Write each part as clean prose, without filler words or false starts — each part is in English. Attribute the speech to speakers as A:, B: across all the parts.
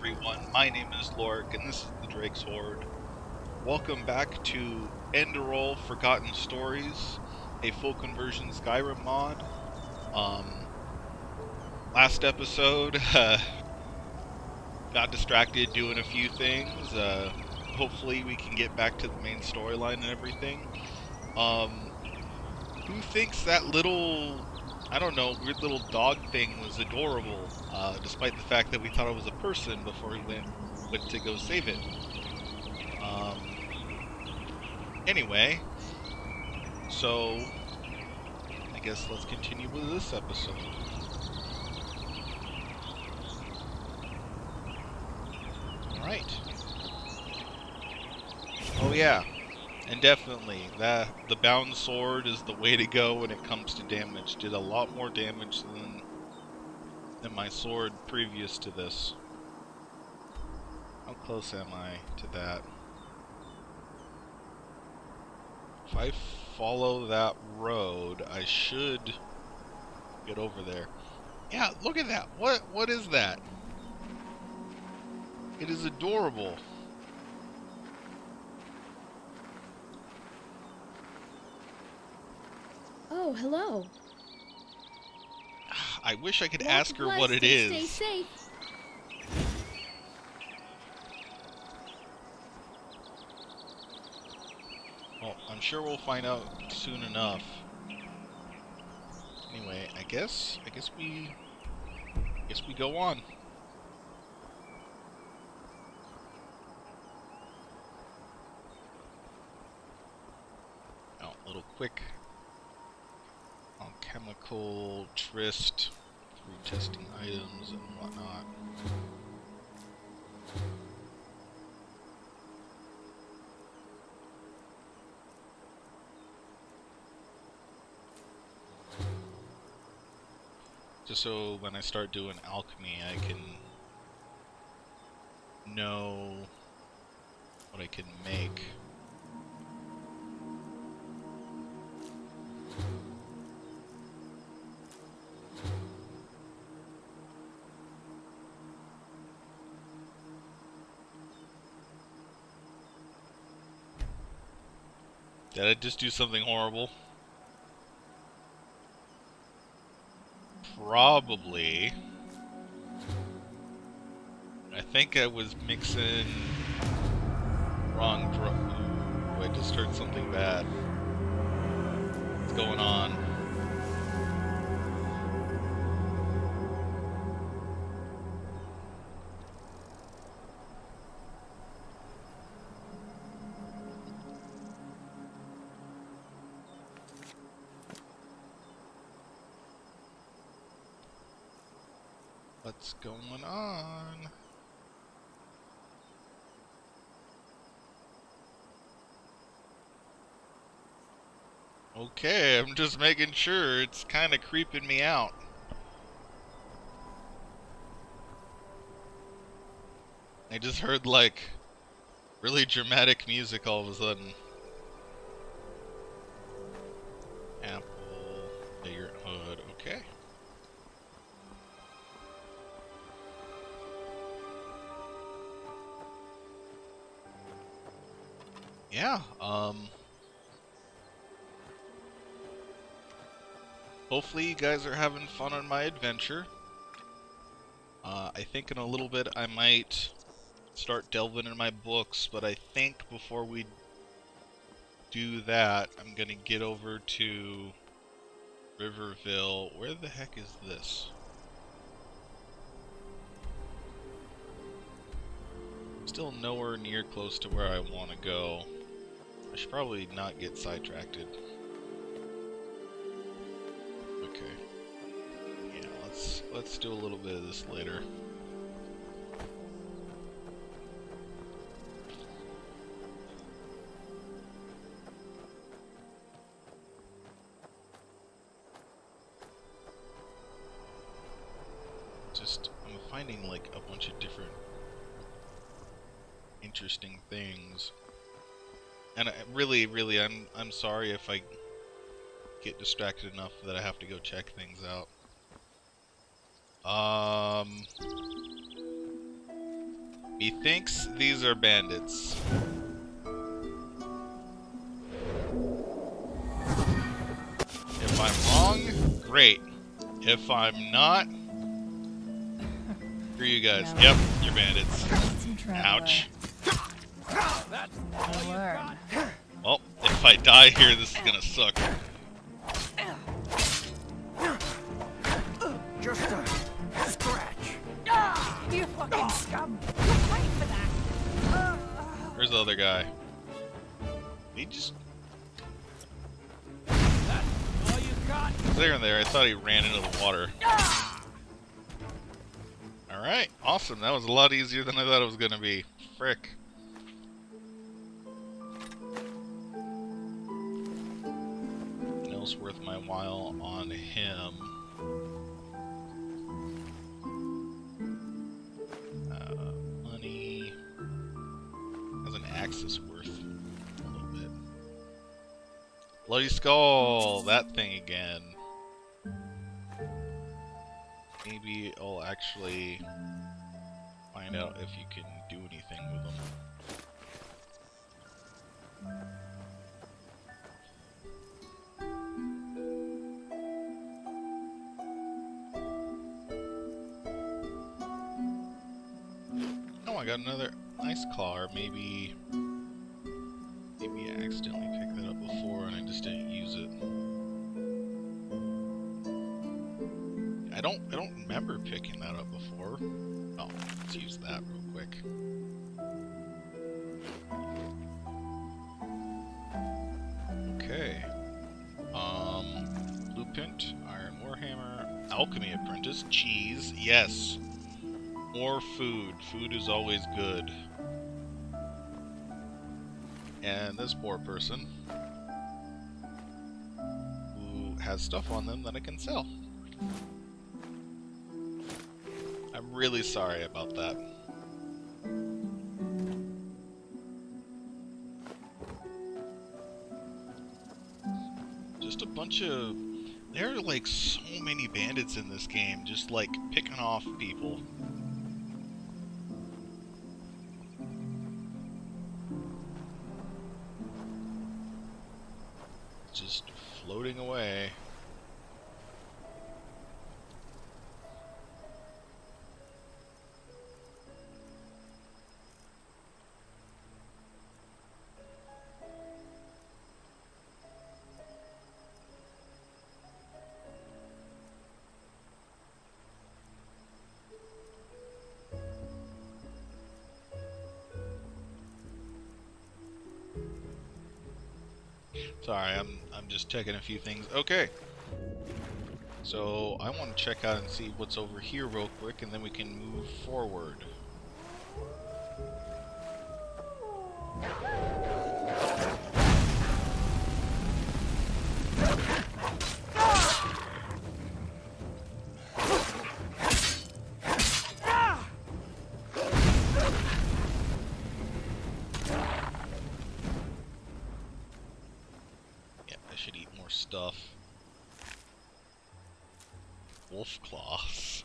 A: everyone. My name is Loric, and this is the Drake's Horde. Welcome back to Enderal Forgotten Stories, a full conversion Skyrim mod. Last episode, got distracted doing a few things. Hopefully we can get back to the main storyline and everything. Who thinks that little, I don't know, weird little dog thing was adorable, despite the fact that we thought it was a person before we went to go save it. Anyway, so I guess let's continue with this episode. Alright. Oh yeah, and definitely, the bound sword is the way to go when it comes to damage. Did a lot more damage than my sword previous to this. How close am I to that? If I follow that road, I should get over there. Yeah, look at that. What is that? It is adorable.
B: Oh, hello.
A: I wish I could ask her what it is.
B: Stay safe.
A: Well, I'm sure we'll find out soon enough. Anyway, I guess we go on. Oh, a little quick alchemical tryst through testing items and whatnot. Just so when I start doing alchemy, I can know what I can make. Did I just do something horrible? Probably. I think I was mixing wrong drug. Ooh, I just heard something bad. What's going on? What's going on? Okay, I'm just making sure. It's kind of creeping me out. I just heard, like, really dramatic music all of a sudden. Apple, bigger hood, okay. Yeah, hopefully you guys are having fun on my adventure. I think in a little bit I might start delving in my books, but I think before we do that, I'm gonna get over to Riverville. Where the heck is this? Still nowhere near close to where I want to go. I should probably not get sidetracked. Okay. Yeah, let's do a little bit of this later. I'm finding like a bunch of different interesting things. And I'm sorry if I get distracted enough that I have to go check things out. Methinks these are bandits. If I'm wrong, great. If I'm not, for you guys. Yep, you're bandits. Ouch. Well, if I die here, this is gonna suck.
B: Just a scratch.
C: You fucking scum. You'll pay for that.
A: Where's the other guy? He just...
B: That's all you got.
A: there and there. I thought he ran into the water. Alright, awesome. That was a lot easier than I thought it was gonna be. Frick. Nothing else worth my while on him. Money. Has an axis worth a little bit. Bloody Skull! That thing again. Maybe I'll actually find out if you can do anything with them. Oh, I got another ice claw, or maybe I accidentally picked that up before and I just didn't use it. I don't remember picking that up before. Oh, let's use that real quick. Okay. Blueprint, Iron Warhammer, Alchemy Apprentice, cheese, yes. More food. Food is always good. And this poor person who has stuff on them that I can sell. I'm really sorry about that. Just a bunch of... there are like so many bandits in this game, just like picking off people. Just floating away. Sorry, I'm just checking a few things. Okay. So I want to check out and see what's over here real quick, and then we can move forward. Stuff. Wolf claws.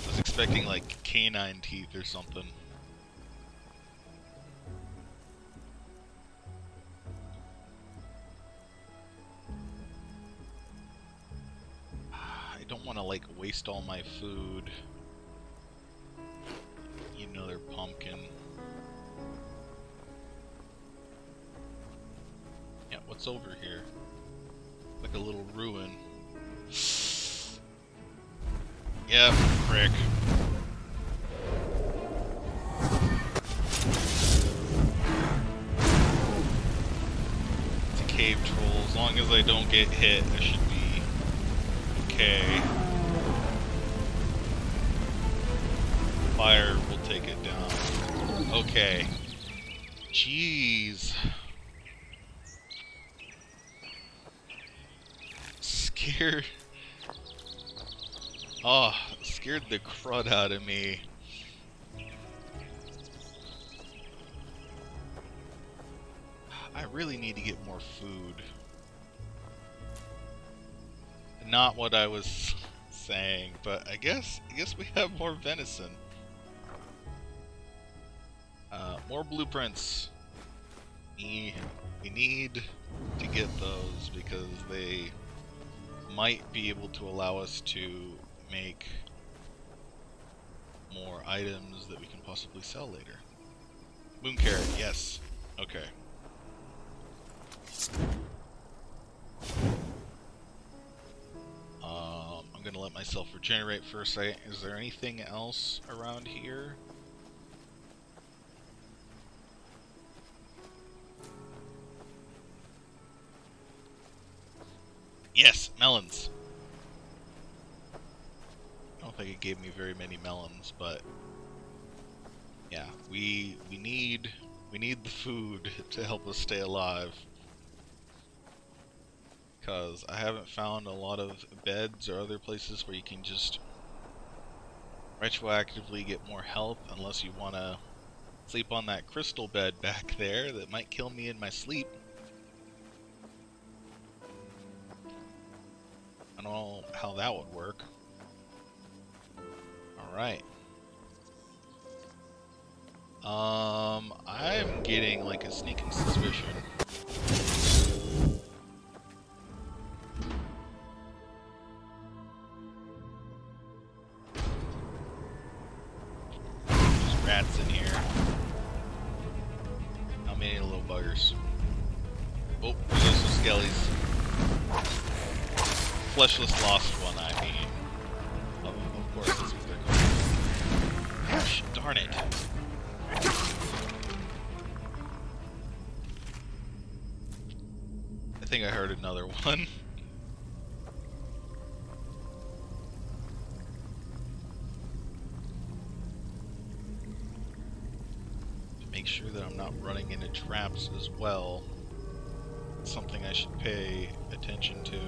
A: I was expecting like canine teeth or something. I don't want to like waste all my food. Another pumpkin. Yeah, what's over here? Like a little ruin. Yep, frick. It's a cave troll. As long as I don't get hit, I should be okay. Fire will take it down. Okay. Jeez. Scared. Oh, scared the crud out of me. I really need to get more food. Not what I was saying, but I guess we have more venison. More blueprints. We need to get those because they might be able to allow us to make more items that we can possibly sell later. Moon carrot, yes. Okay. I'm gonna let myself regenerate for a second. Is there anything else around here? Yes, melons. I don't think it gave me very many melons, but yeah, we need the food to help us stay alive. Because I haven't found a lot of beds or other places where you can just retroactively get more health unless you want to sleep on that crystal bed back there that might kill me in my sleep. I don't know how that would work. Alright. I'm getting like a sneaking suspicion. There's rats in here. How many little buggers? Oh, there's some skellies. Fleshless lost one, I mean. Of course, that's what they're called. Gosh, darn it. I think I heard another one. To make sure that I'm not running into traps as well. Something I should pay attention to.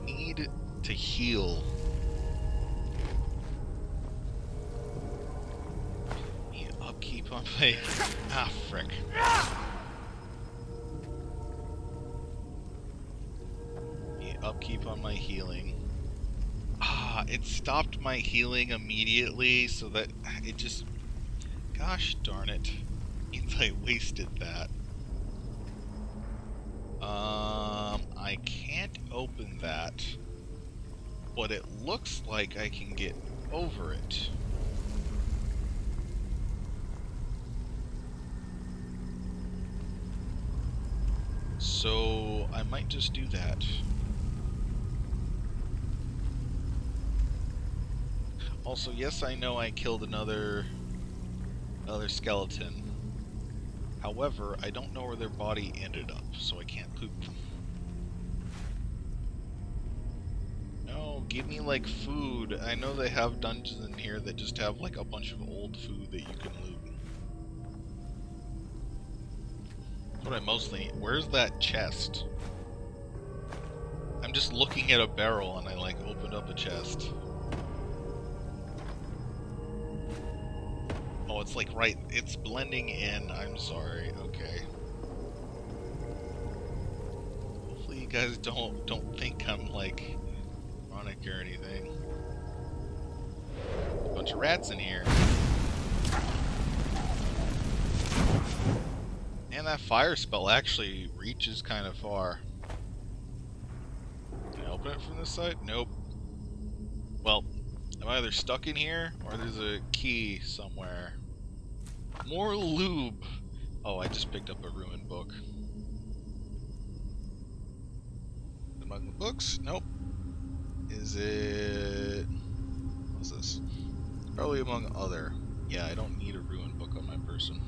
A: Need to heal. Need upkeep on my... Ah, frick. Need upkeep on my healing. Ah, it stopped my healing immediately, so that it just... Gosh darn it. Means I wasted that. I can't open that, but it looks like I can get over it. So I might just do that. Also, yes, I know I killed another skeleton. However, I don't know where their body ended up, so I can't poop them. No, give me like food. I know they have dungeons in here that just have like a bunch of old food that you can loot. That's what I mostly need. Where's that chest? I'm just looking at a barrel and I like opened up a chest. Oh, it's like right, it's blending in. I'm sorry. Okay. Hopefully you guys don't think I'm like chronic or anything. A bunch of rats in here. And that fire spell actually reaches kind of far. Can I open it from this side? Nope. Well, I'm either stuck in here or there's a key somewhere. More lube. Oh, I just picked up a ruined book. Among the books? Nope. Is it... What's this? Probably among other. Yeah, I don't need a ruined book on my person.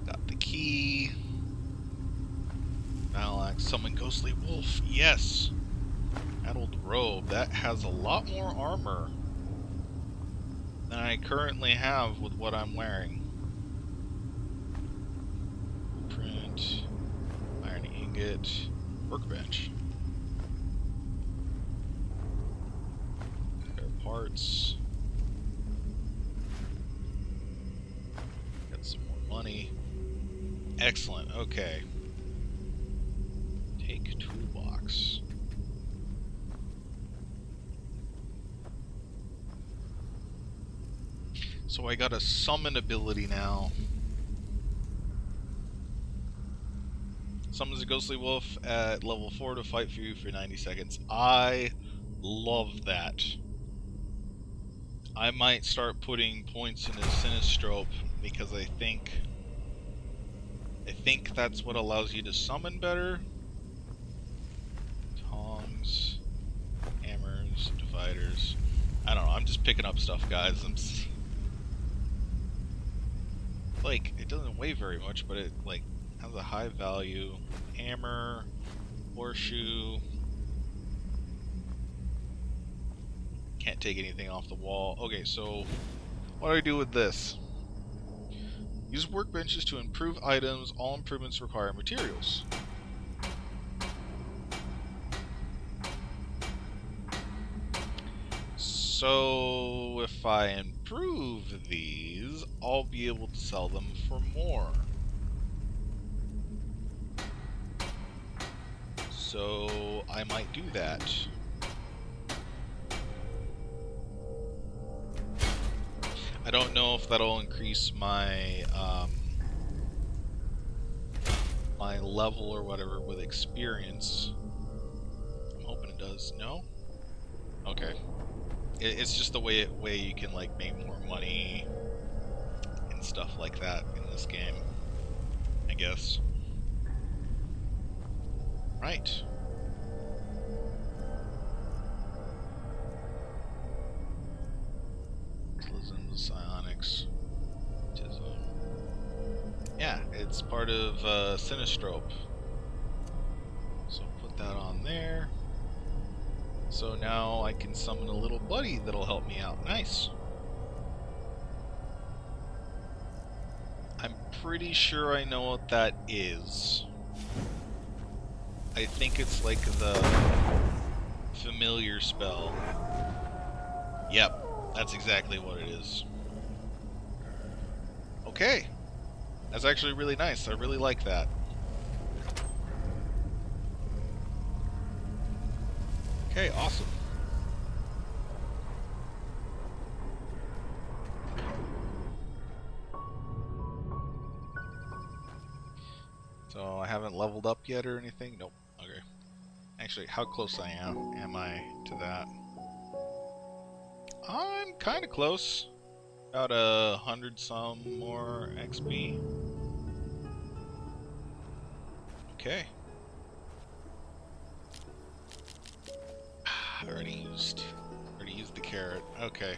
A: Got the key. Battle axe. Summon ghostly wolf. Yes! Addled robe. That has a lot more armor than I currently have with what I'm wearing. Print. Iron ingot. Workbench. Spare parts. Got some more money. Excellent. Okay. Take toolbox. So I got a summon ability now. Summons a ghostly wolf at level 4 to fight for you for 90 seconds. I love that. I might start putting points into Sinistrope because I think that's what allows you to summon better. Tongs, hammers, dividers. I don't know, I'm just picking up stuff, guys. Like, it doesn't weigh very much, but it, like, has a high value. Hammer, horseshoe. Can't take anything off the wall. Okay, so what do I do with this? Use workbenches to improve items. All improvements require materials. So if I improve these, I'll be able to sell them for more. So I might do that. I don't know if that'll increase my my level or whatever with experience. I'm hoping it does. No? Okay. It's just the way you can like make more money and stuff like that in this game, I guess. Right. Psionics. Yeah, it's part of Sinistrope. So put that on there. So now I can summon a little buddy that'll help me out. Nice. I'm pretty sure I know what that is. I think it's like the familiar spell. Yep. That's exactly what it is. Okay. That's actually really nice. I really like that. Okay, awesome. So I haven't leveled up yet or anything? Nope. Okay. Actually, how close am I to that? I'm kind of close. About 100 some more XP. Okay. I already used the carrot. Okay.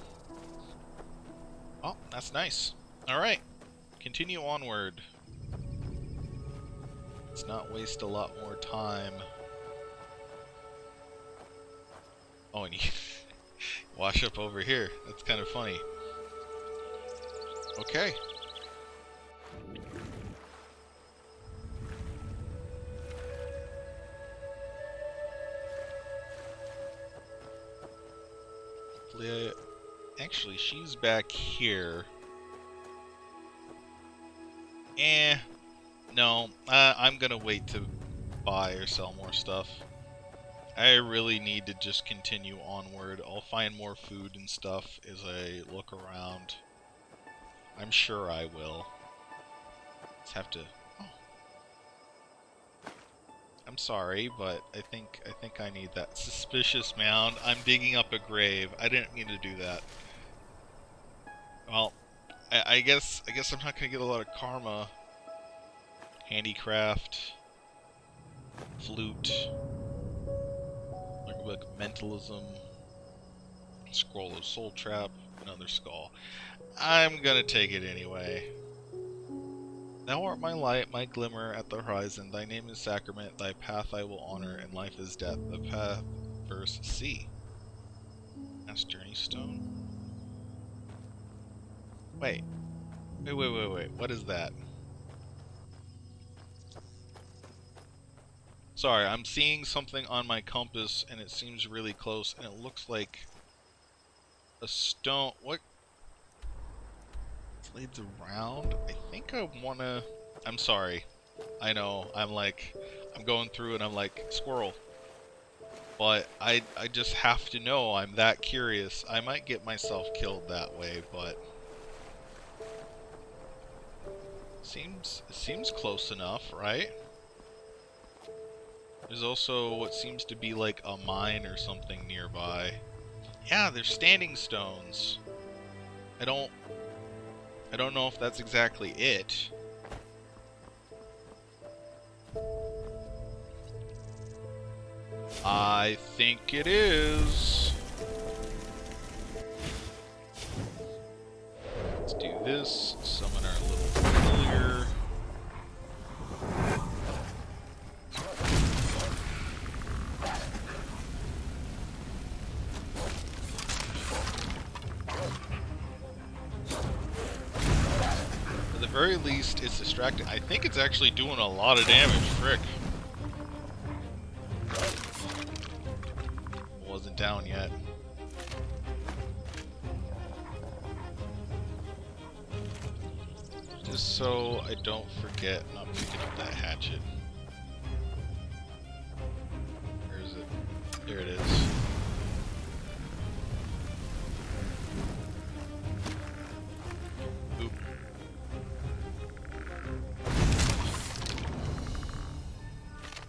A: Oh, that's nice. Alright. Continue onward. Let's not waste a lot more time. Oh, and you wash up over here. That's kind of funny. Okay. Actually, she's back here. No. I'm gonna wait to buy or sell more stuff. I really need to just continue onward. I'll find more food and stuff as I look around. I'm sure I will. Just have to... Oh. I'm sorry, but I think I need that suspicious mound. I'm digging up a grave. I didn't mean to do that. Well, I guess I'm not gonna get a lot of karma. Handicraft, flute, like mentalism, scroll of soul trap, another skull. I'm gonna take it anyway. Thou art my light, my glimmer at the horizon. Thy name is sacrament, thy path I will honor, and life is death. The path, verse C. That's journey stone. Wait. What is that? Sorry, I'm seeing something on my compass, and it seems really close, and it looks like a stone. What? It leads around? I think I wanna... I'm sorry. I know, I'm going through and I'm like, squirrel. But I just have to know, I'm that curious. I might get myself killed that way, but... Seems close enough, right? There's also what seems to be like a mine or something nearby. Yeah, there's standing stones. I don't know if that's exactly it. I think it is. Let's do this. Summon our little familiar. At the very least, it's distracting. I think it's actually doing a lot of damage. Frick. Wasn't down yet. Just so I don't forget, I'm not picking up that hatchet. Where is it? There it is. Oop.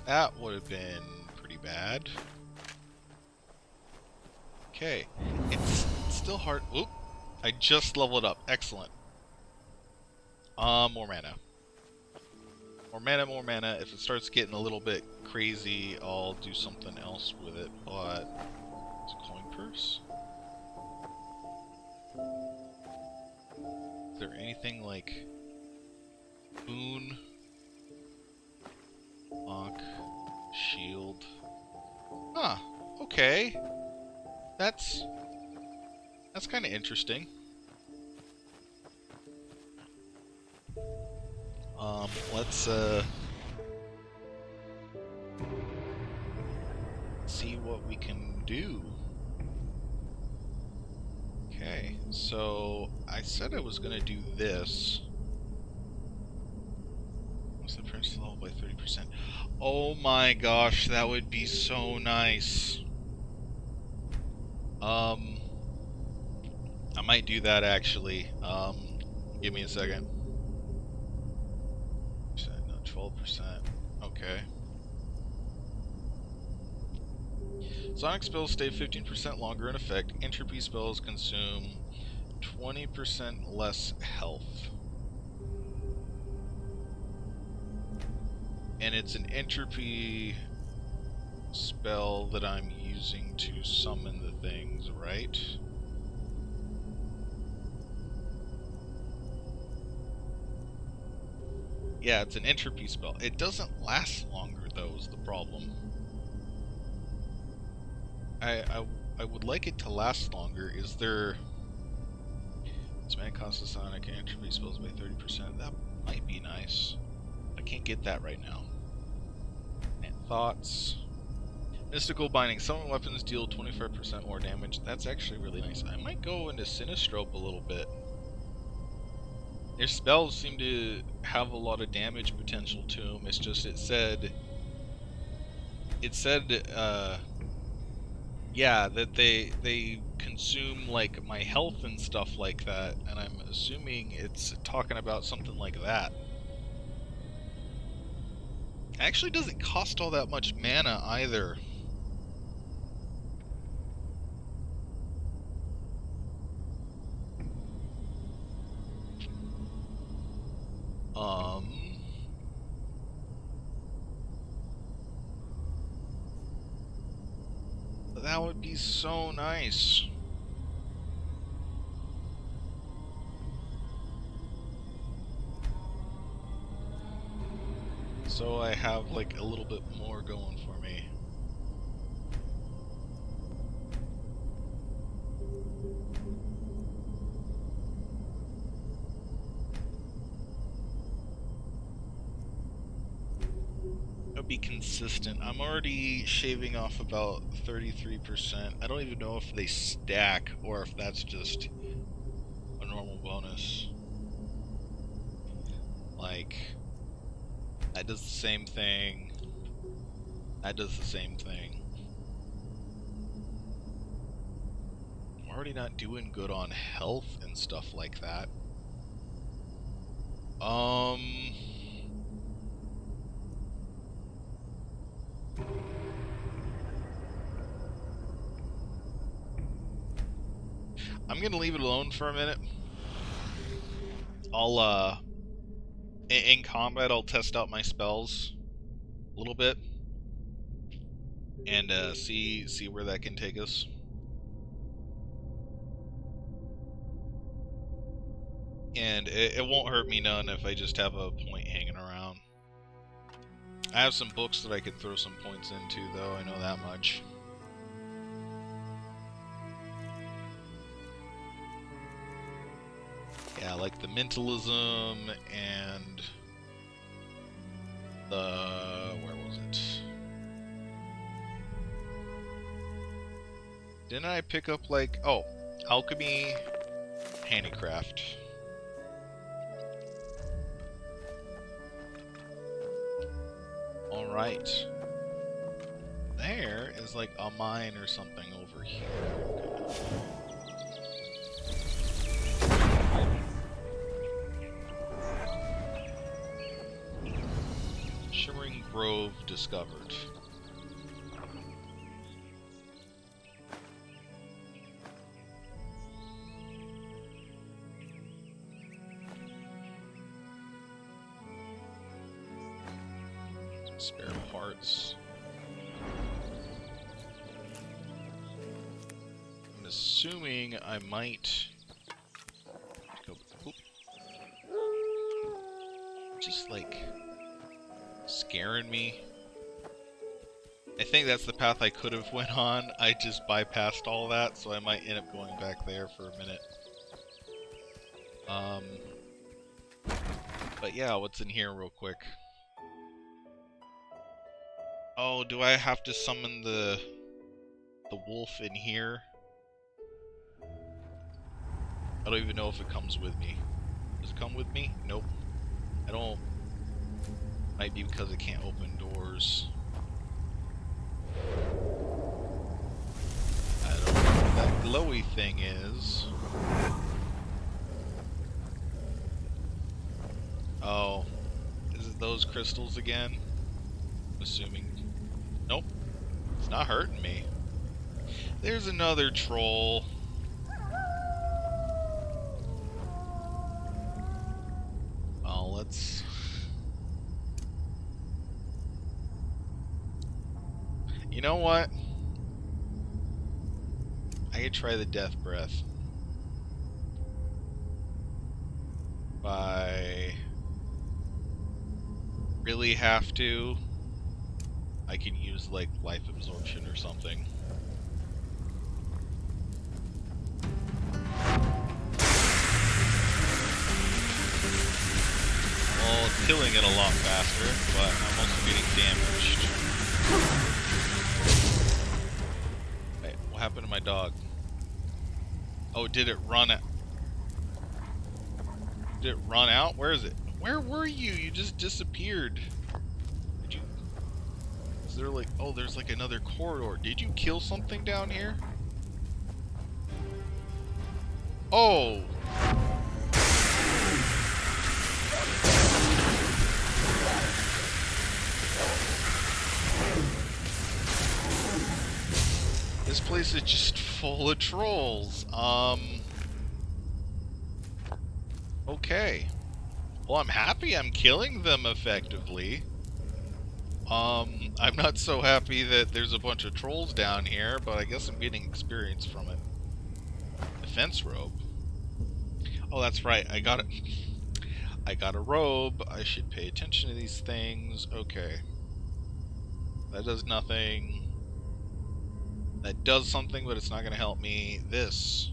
A: That would have been pretty bad. Okay, it's still hard. Oop! I just leveled up. Excellent. More mana. More mana. If it starts getting a little bit crazy, I'll do something else with it. But it's a coin purse. Is there anything like boon, lock, shield? Huh. Okay. That's kind of interesting. Let's see what we can do. Okay, so I said I was gonna do this. What's the price level by 30%? Oh my gosh, that would be so nice. I might do that actually. Give me a second. No, 12%. Okay. Sonic spells stay 15% longer in effect. Entropy spells consume 20% less health. And it's an entropy spell that I'm using to summon the things, right? Yeah, it's an entropy spell. It doesn't last longer, though, is the problem. I would like it to last longer. Is there... This man costs a Sonic and entropy spells by 30%. That might be nice. I can't get that right now. And thoughts... Mystical Binding. Summon weapons deal 25% more damage. That's actually really nice. I might go into Sinistrope a little bit. Their spells seem to have a lot of damage potential to them. It's just, it said, yeah, that they consume, like, my health and stuff like that, and I'm assuming it's talking about something like that. It actually doesn't cost all that much mana either. That would be so nice. So I have like a little bit more going for me. Be consistent. I'm already shaving off about 33%. I don't even know if they stack or if that's just a normal bonus. Like, that does the same thing. That does the same thing. I'm already not doing good on health and stuff like that. I'm gonna leave it alone for a minute. I'll, in combat, I'll test out my spells a little bit and see where that can take us. And it won't hurt me none if I just have a point hanging around. I have some books that I could throw some points into, though. I know that much. Yeah, like the mentalism and the... where was it? Didn't I pick up, like... oh, alchemy, handicraft. Alright. There is like a mine or something over here. Shimmering Grove discovered. Spare parts. I'm assuming I might go. Oop. Just like scaring me. I think that's the path I could have went on. I just bypassed all that, so I might end up going back there for a minute. But yeah, what's in here real quick? Oh, do I have to summon the wolf in here? I don't even know if it comes with me. Does it come with me? Nope. I don't. Might be because it can't open doors. I don't know what that glowy thing is. Oh. Is it those crystals again? I'm assuming. Nope. It's not hurting me. There's another troll. Oh, let's... You know what? I could try the death breath. If I really have to, I can use like life absorption or something. Well, it's killing it a lot faster, but I'm also getting damaged. Wait, what happened to my dog? Oh, did it run out? Did it run out? Where is it? Where were you? You just disappeared. Did you... Is there like... Oh, there's like another corridor. Did you kill something down here? Oh! This place is just full of trolls. Okay. Well, I'm happy I'm killing them effectively. I'm not so happy that there's a bunch of trolls down here, but I guess I'm getting experience from it. Defense robe. Oh, that's right. I got it. I got a robe. I should pay attention to these things. Okay. That does nothing. That does something, but it's not going to help me. This.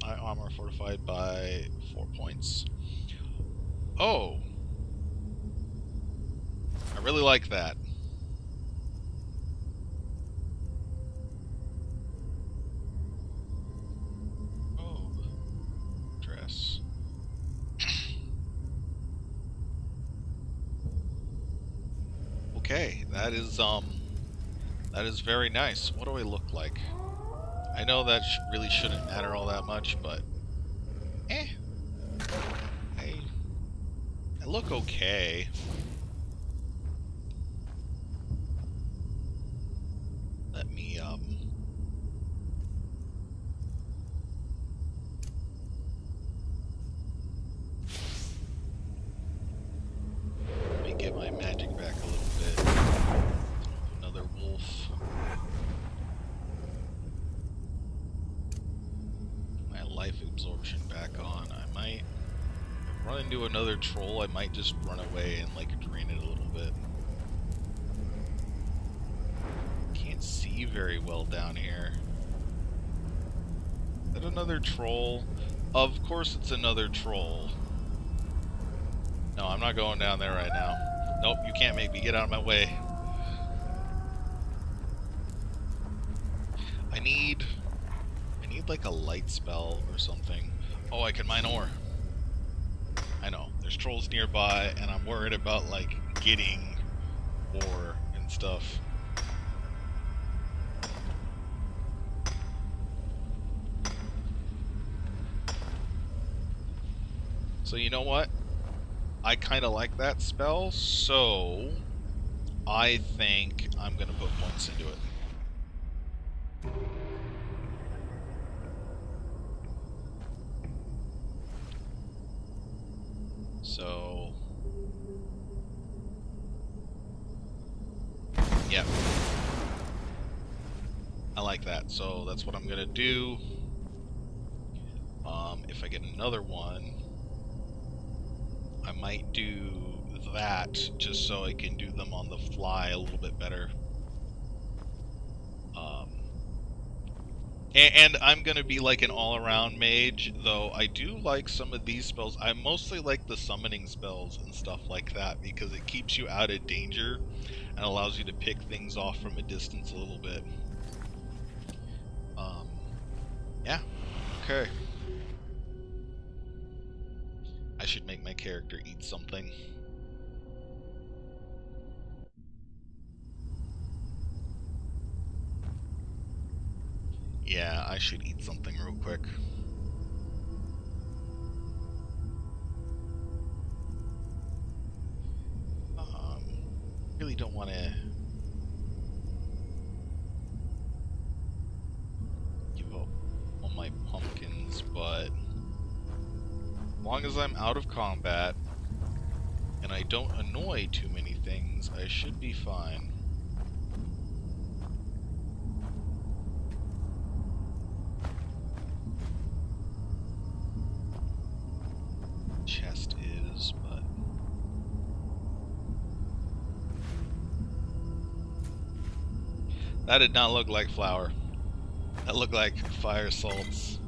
A: My armor fortified by 4 points. Oh. I really like that. Oh. Dress. Okay, that is very nice. What do I look like? I know that really shouldn't matter all that much, but... I look okay. Let me, get my magic back a little bit. Another wolf. My life absorption back on. I might run into another troll. I might just run away and like drain it a little bit. Can't see very well down here. Is that another troll? Of course it's another troll. No, I'm not going down there right now. Nope, you can't make me get out of my way. I need like a light spell or something. Oh, I can mine ore. I know, there's trolls nearby, and I'm worried about like getting ore and stuff. So you know what? I kind of like that spell, so I think I'm going to put points into it. So, yeah. I like that, so that's what I'm going to do. If I get another one, I might do that just so I can do them on the fly a little bit better. And I'm going to be like an all-around mage, though I do like some of these spells. I mostly like the summoning spells and stuff like that because it keeps you out of danger and allows you to pick things off from a distance a little bit. Yeah, okay. I should make my character eat something. Yeah, I should eat something real quick. Really don't want to give up on my pumpkins, but as long as I'm out of combat and I don't annoy too many things, I should be fine. Chest is, but that did not look like flour. That looked like fire salts.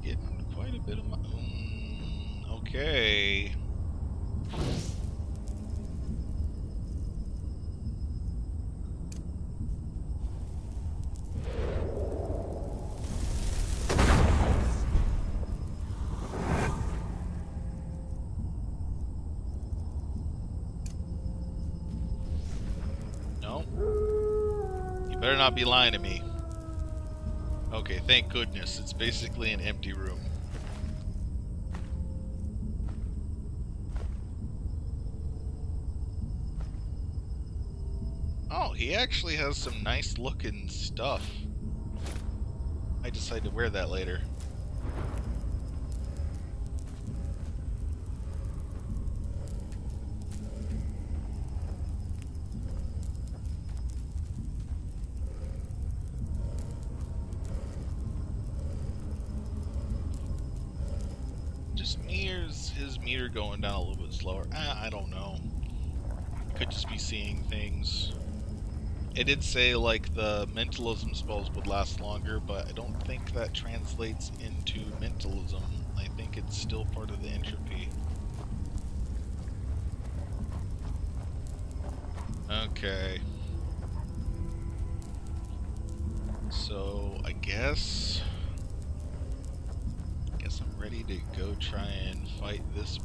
A: Getting quite a bit of my... okay. No? You better not be lying to me. Okay, thank goodness. It's basically an empty room. Oh, he actually has some nice looking stuff. I decide to wear that later. Just me, or is his meter going down a little bit slower? I don't know. Could just be seeing things. It did say like the mentalism spells would last longer, but I don't think that translates into mentalism. I think it's still part of the entropy. Okay. So I guess I'm ready to go try and fight this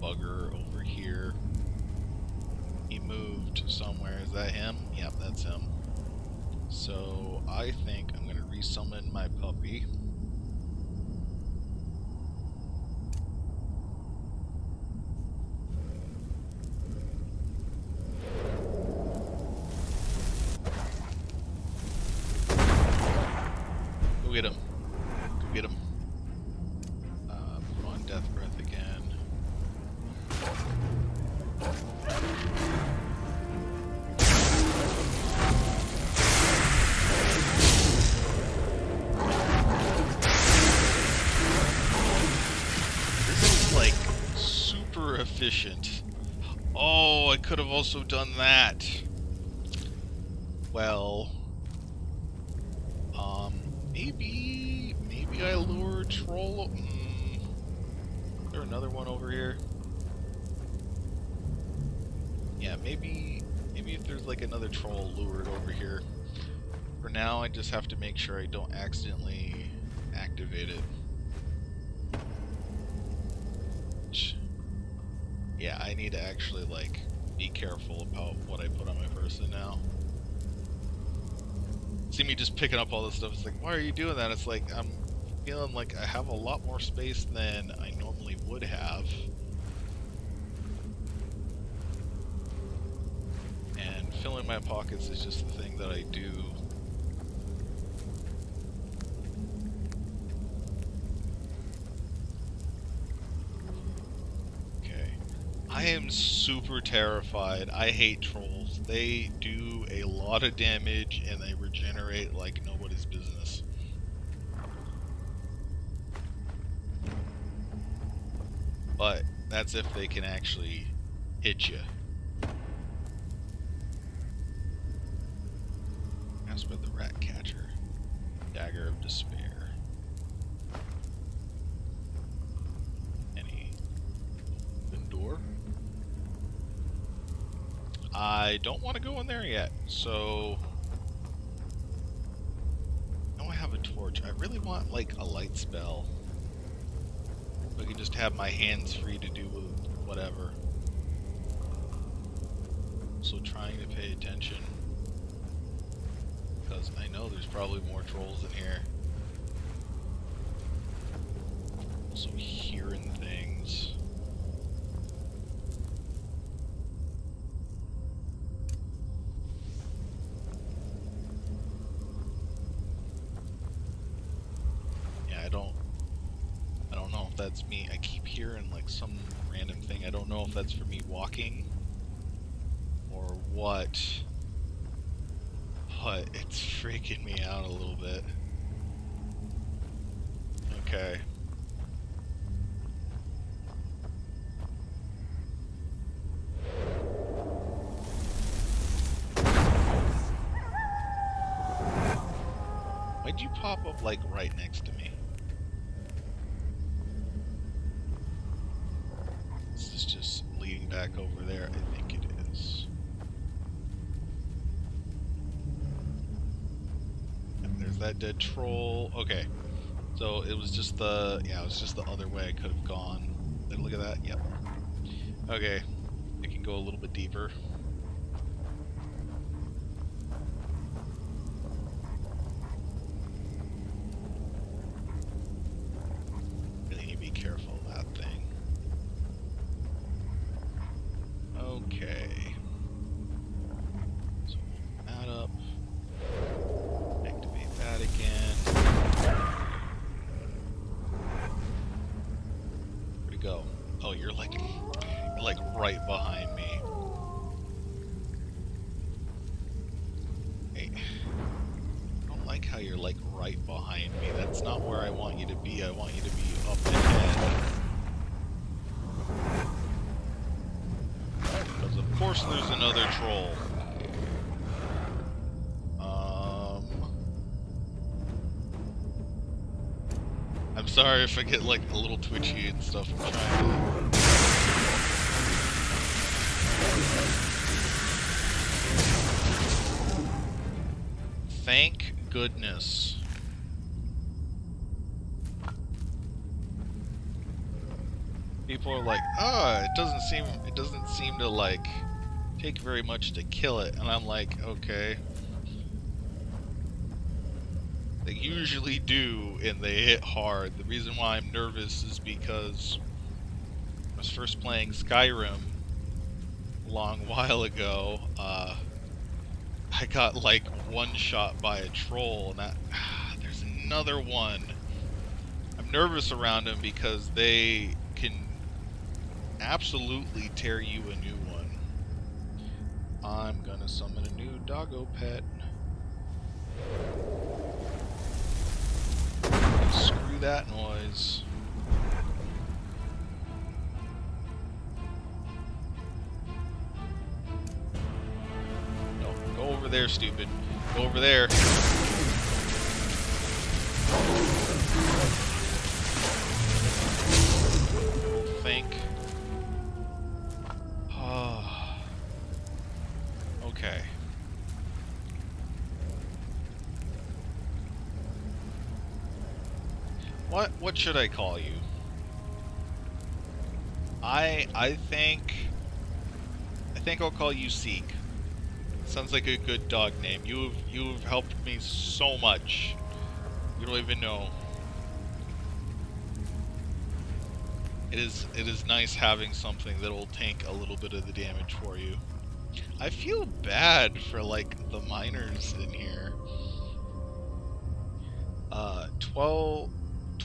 A: bugger over here. He moved somewhere. Is that him? Yep, that's him. So I think I'm going to resummon my puppy. get him. Go get him. Put on Death Breath again. This is like super efficient. Oh, I could have also done that. Well, maybe I lure troll. Is there another one over here? Yeah, maybe if there's like another troll lured over here. For now, I just have to make sure I don't accidentally activate it. Yeah, I need to actually like be careful about what I put on my person now. See me just picking up all this stuff, it's like, why are you doing that? It's like, I'm feeling like I have a lot more space than I normally would have. And filling my pockets is just the thing that I do. Okay. I am super terrified. I hate trolls. They do a lot of damage and they regenerate like nobody's business. But that's if they can actually hit you. Asked by the rat catcher. Dagger of Despair. Any open door? I don't want to go in there yet, so... Now I have a torch. I really want, like, a light spell. I can just have my hands free to do whatever. Also trying to pay attention. Because I know there's probably more trolls in here. Also hearing things. I don't know if that's me. I keep hearing like some random thing. I don't know if that's for me walking or what, but it's freaking me out a little bit. Okay. Why'd you pop up like right next to me? This is just leading back over there. I think it is. And there's that dead troll. Okay. So it was just the, yeah, it was just the other way I could have gone. Look at that. Yep. Okay. I can go a little bit deeper. Really need to be careful of that thing. Okay. So open that up. Activate that again. Where'd it go? Oh, you're like right behind me. Hey. I don't like how you're like right behind me. That's not where I want you to be. I want you to be up ahead. Because of course there's another troll. I'm sorry if I get like a little twitchy and stuff. I'm trying to... Thank goodness. People are like, it doesn't seem to like take very much to kill it, and I'm like, okay. They usually do, and they hit hard. The reason why I'm nervous is because I was first playing Skyrim a long while ago. I got like one shot by a troll, and that there's another one. I'm nervous around them because they can absolutely tear you a new one. I'm gonna summon a new doggo pet. Screw that noise. No, go over there, stupid. Go over there. Think. Okay. What should I call you? I think I'll call you Seek. Sounds like a good dog name. You've helped me so much. You don't even know. It is nice having something that'll tank a little bit of the damage for you. I feel bad for like the miners in here.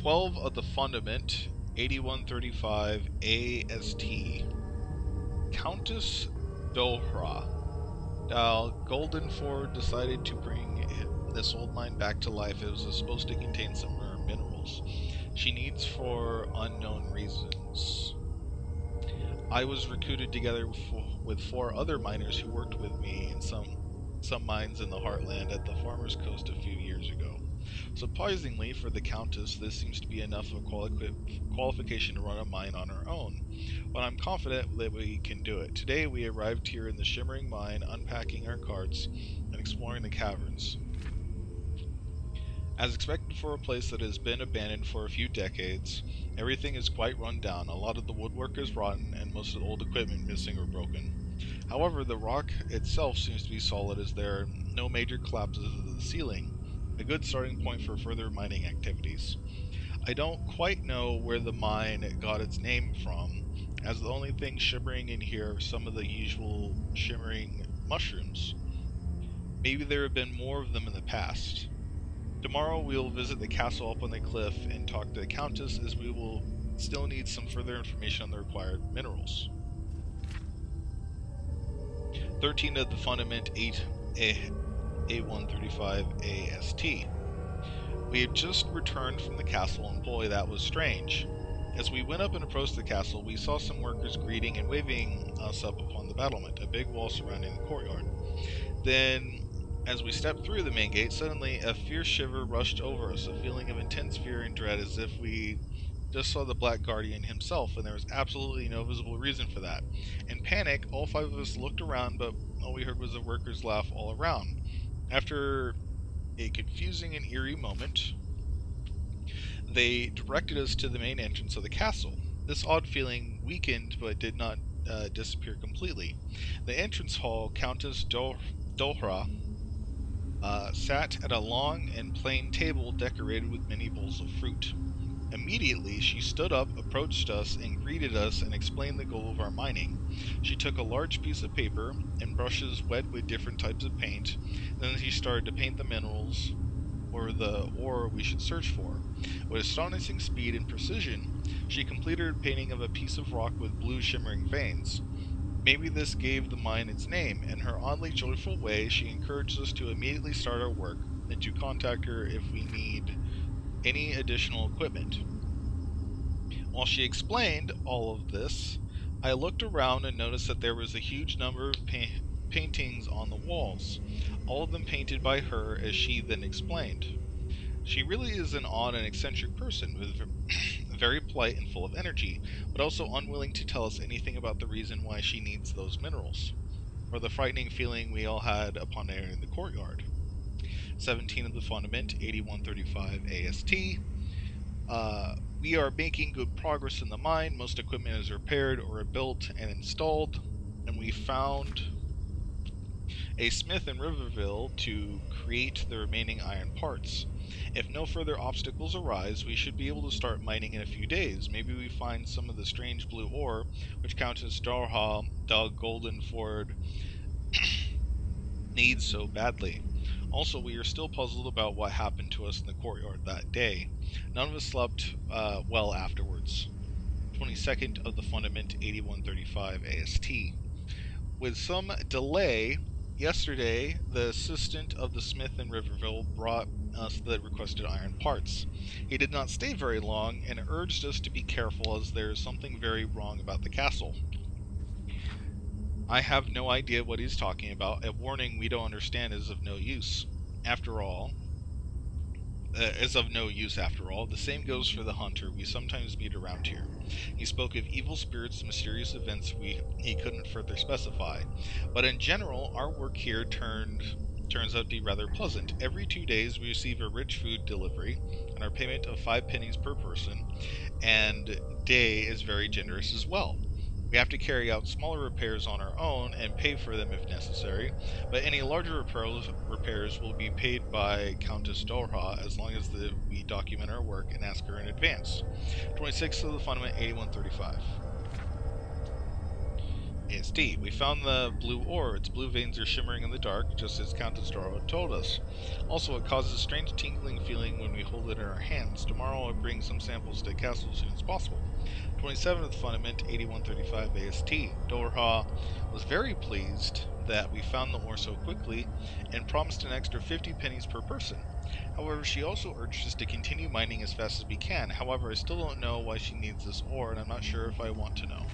A: 12 of the Fundament, 8135 AST. Countess Dohra. Goldenford decided to bring this old mine back to life. It was supposed to contain some rare minerals she needs for unknown reasons. I was recruited together with 4 other miners who worked with me in some mines in the Heartland at the Farmer's Coast a few years ago. Surprisingly for the Countess, this seems to be enough of a qualification to run a mine on her own, but I'm confident that we can do it. Today we arrived here in the Shimmering mine, unpacking our carts and exploring the caverns. As expected for a place that has been abandoned for a few decades, everything is quite run down. A lot of the woodwork is rotten and most of the old equipment missing or broken. However, the rock itself seems to be solid as there are no major collapses of the ceiling, a good starting point for further mining activities. I don't quite know where the mine got its name from, as the only thing shimmering in here are some of the usual shimmering mushrooms. Maybe there have been more of them in the past. Tomorrow we will visit the castle up on the cliff and talk to the Countess, as we will still need some further information on the required minerals. 13 of the Fundament, 8135 AST. We had just returned from the castle, and boy, that was strange. As we went up and approached the castle, we saw some workers greeting and waving us up upon the battlement, a big wall surrounding the courtyard. Then, as we stepped through the main gate, suddenly a fierce shiver rushed over us, a feeling of intense fear and dread, as if we just saw the Black Guardian himself, and there was absolutely no visible reason for that. In panic, all 5 of us looked around, but all we heard was the workers laugh all around. After a confusing and eerie moment, they directed us to the main entrance of the castle. This odd feeling weakened, but did not disappear completely. The entrance hall, Countess Dohra sat at a long and plain table decorated with many bowls of fruit. Immediately, she stood up, approached us, and greeted us and explained the goal of our mining. She took a large piece of paper and brushes wet with different types of paint, and then she started to paint the minerals, or the ore we should search for. With astonishing speed and precision, she completed her painting of a piece of rock with blue shimmering veins. Maybe this gave the mine its name. In her oddly joyful way, she encouraged us to immediately start our work, and to contact her if we need any additional equipment. While she explained all of this, I looked around and noticed that there was a huge number of paintings on the walls, all of them painted by her, as she then explained. She really is an odd and eccentric person, very polite and full of energy, but also unwilling to tell us anything about the reason why she needs those minerals, or the frightening feeling we all had upon entering the courtyard. 17 of the Fundament, 8135 AST. We are making good progress in the mine. Most equipment is repaired or built and installed, and we found a smith in Riverville to create the remaining iron parts. If no further obstacles arise, we should be able to start mining in a few days. Maybe we find some of the strange blue ore, which Countess Dohra Goldenford needs so badly. Also, we are still puzzled about what happened to us in the courtyard that day. None of us slept well afterwards. 22nd of the Fundament, 8135 AST. With some delay, yesterday, the assistant of the smith in Riverville brought us the requested iron parts. He did not stay very long and urged us to be careful as there is something very wrong about the castle. I have no idea what he's talking about. A warning we don't understand is of no use. After all, the same goes for the hunter we sometimes meet around here. He spoke of evil spirits and mysterious events he couldn't further specify. But in general, our work here turns out to be rather pleasant. Every 2 days we receive a rich food delivery, and our payment of 5 pennies per person and day is very generous as well. We have to carry out smaller repairs on our own and pay for them if necessary, but any larger repairs will be paid by Countess Dorha as long as we document our work and ask her in advance. 26th of the Fundament, 8135. ASD. We found the blue ore. Its blue veins are shimmering in the dark, just as Countess Dorha told us. Also, it causes a strange tingling feeling when we hold it in our hands. Tomorrow I'll bring some samples to the castle as soon as possible. 27th Fundament, 8135 AST. Dorha was very pleased that we found the ore so quickly and promised an extra 50 pennies per person. However, she also urged us to continue mining as fast as we can. However, I still don't know why she needs this ore, and I'm not sure if I want to know.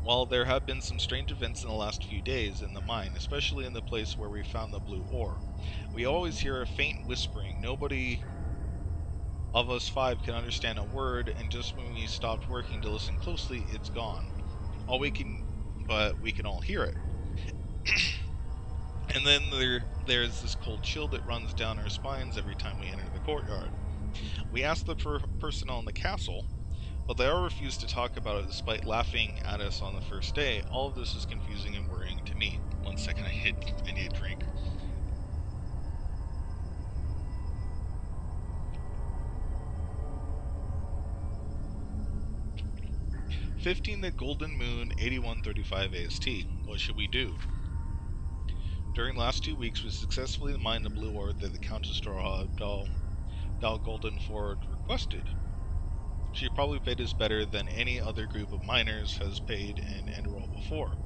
A: While there have been some strange events in the last few days in the mine, especially in the place where we found the blue ore, we always hear a faint whispering. Nobody of us 5 can understand a word, and just when we stopped working to listen closely, it's gone. But we can all hear it. And then there's this cold chill that runs down our spines every time we enter the courtyard. We asked the personnel in the castle, but they all refused to talk about it despite laughing at us on the first day. All of this is confusing and worrying to me. 1 second, I need a drink. "15 the Golden Moon, 8135 AST. What should we do?" During the last 2 weeks, we successfully mined the blue ore that the Countess Dorha Dal Golden Ford requested. She probably paid us better than any other group of miners has paid in Enderal before.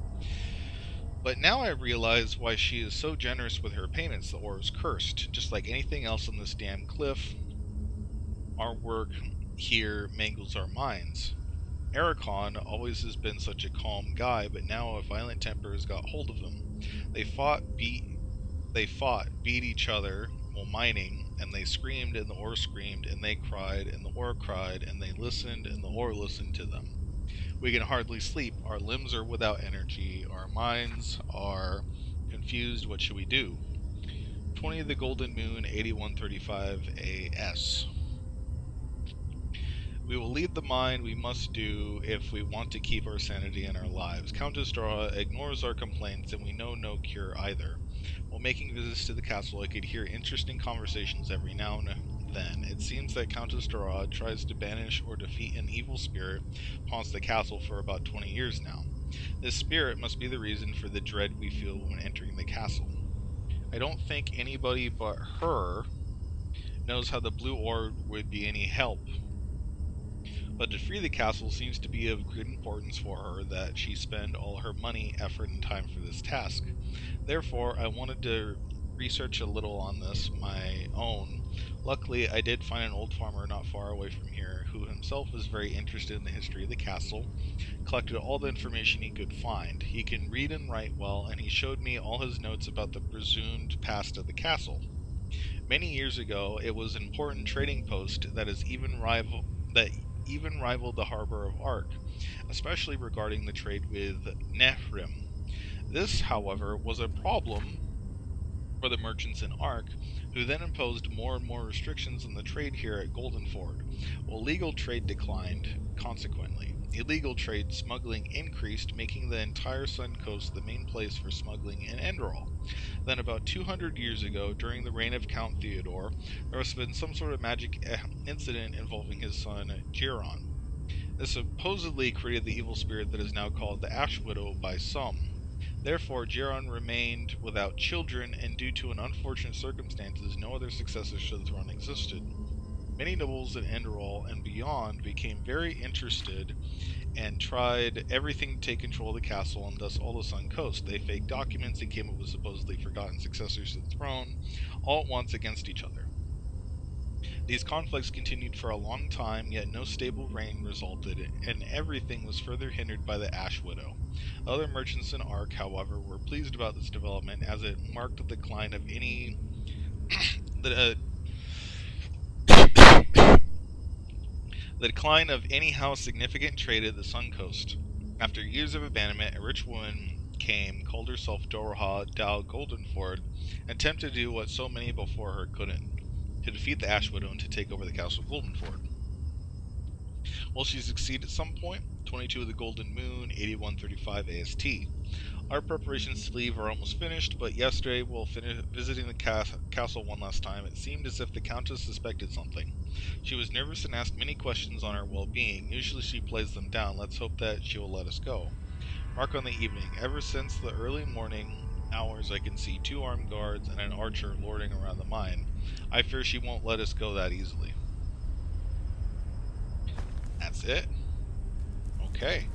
A: But now I realize why she is so generous with her payments. The ore is cursed. Just like anything else on this damn cliff, our work here mangles our minds. Ericon always has been such a calm guy, but now a violent temper has got hold of him. They fought, beat each other while mining, and they screamed, and the ore screamed, and they cried, and the ore cried, and they listened, and the ore listened to them. We can hardly sleep. Our limbs are without energy. Our minds are confused. What should we do? 20 of the Golden Moon, 8135 AS. We will leave the mine. We must do if we want to keep our sanity in our lives. Countess Dorha ignores our complaints, and we know no cure either. While making visits to the castle, I could hear interesting conversations every now and then. It seems that Countess Dorha tries to banish or defeat an evil spirit haunts the castle for about 20 years now. This spirit must be the reason for the dread we feel when entering the castle. I don't think anybody but her knows how the blue ore would be any help. But to free the castle seems to be of good importance for her that she spend all her money, effort, and time for this task. Therefore, I wanted to research a little on this my own. Luckily, I did find an old farmer not far away from here, who himself is very interested in the history of the castle, collected all the information he could find. He can read and write well, and he showed me all his notes about the presumed past of the castle. Many years ago, it was an important trading post that even rivaled the harbor of Ark, especially regarding the trade with Nehrim. This, however, was a problem for the merchants in Ark, who then imposed more and more restrictions on the trade here at Goldenford, while legal trade declined consequently. Illegal trade smuggling increased, making the entire Sun Coast the main place for smuggling in Enderal. Then about 200 years ago, during the reign of Count Theodore, there must have been some sort of magic incident involving his son, Geron. This supposedly created the evil spirit that is now called the Ash Widow by some. Therefore, Geron remained without children, and due to an unfortunate circumstances, no other successors to the throne existed. Many nobles in Enderal and beyond became very interested and tried everything to take control of the castle and thus all the Sun Coast. They faked documents and came up with supposedly forgotten successors to the throne, all at once against each other. These conflicts continued for a long time, yet no stable reign resulted, and everything was further hindered by the Ash Widow. Other merchants in Ark, however, were pleased about this development, as it marked the decline of any the decline of any house significant trade at the Sun Coast. After years of abandonment, a rich woman came, called herself Dorha Dal Goldenford, and attempted to do what so many before her couldn't, to defeat the Ash Widow and to take over the Castle of Goldenford. Well, she succeeded at some point. 22 of the Golden Moon, 8135 AST. Our preparations to leave are almost finished, but yesterday, while visiting the castle one last time, it seemed as if the Countess suspected something. She was nervous and asked many questions on our well-being. Usually she plays them down. Let's hope that she will let us go. Mark on the evening. Ever since the early morning hours, I can see 2 armed guards and an archer lording around the mine. I fear she won't let us go that easily. That's it? Okay.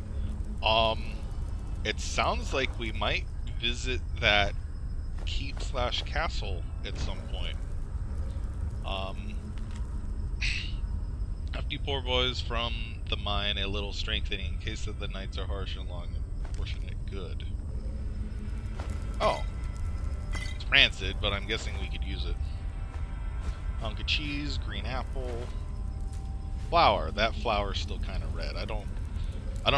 A: It sounds like we might visit that keep/castle at some point. A few poor boys from the mine, a little strengthening in case that the nights are harsh and long and fortunate. Good. Oh. It's rancid, but I'm guessing we could use it. Hunk of cheese, green apple. Flour. That flour's still kind of red. I don't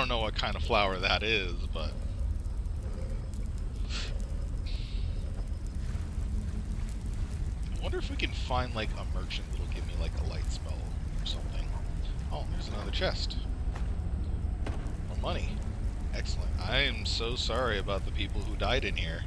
A: know what kind of flour that is, but I wonder if we can find like a merchant that'll give me like a light spell or something. Oh, there's another chest. More money. Excellent. I am so sorry about the people who died in here.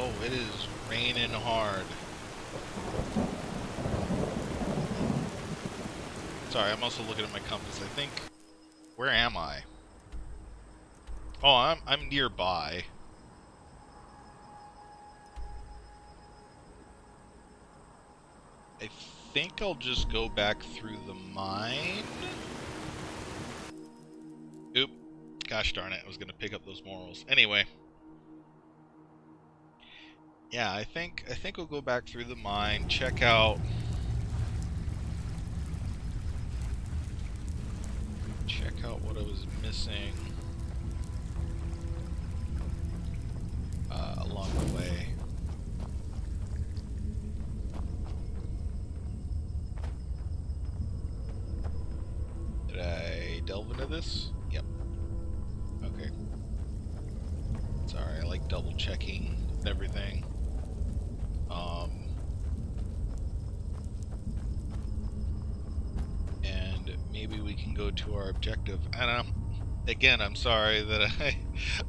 A: Oh, it is raining hard. Sorry, I'm also looking at my compass. I think... Where am I? Oh, I'm nearby. I think I'll just go back through the mine. Oop. Gosh darn it, I was gonna pick up those morals. Anyway. Yeah, I think we'll go back through the mine, check out what I was missing along the way. Did I delve into this? Yep. Okay. Sorry, I like double checking everything. And maybe we can go to our objective. And again, I'm sorry that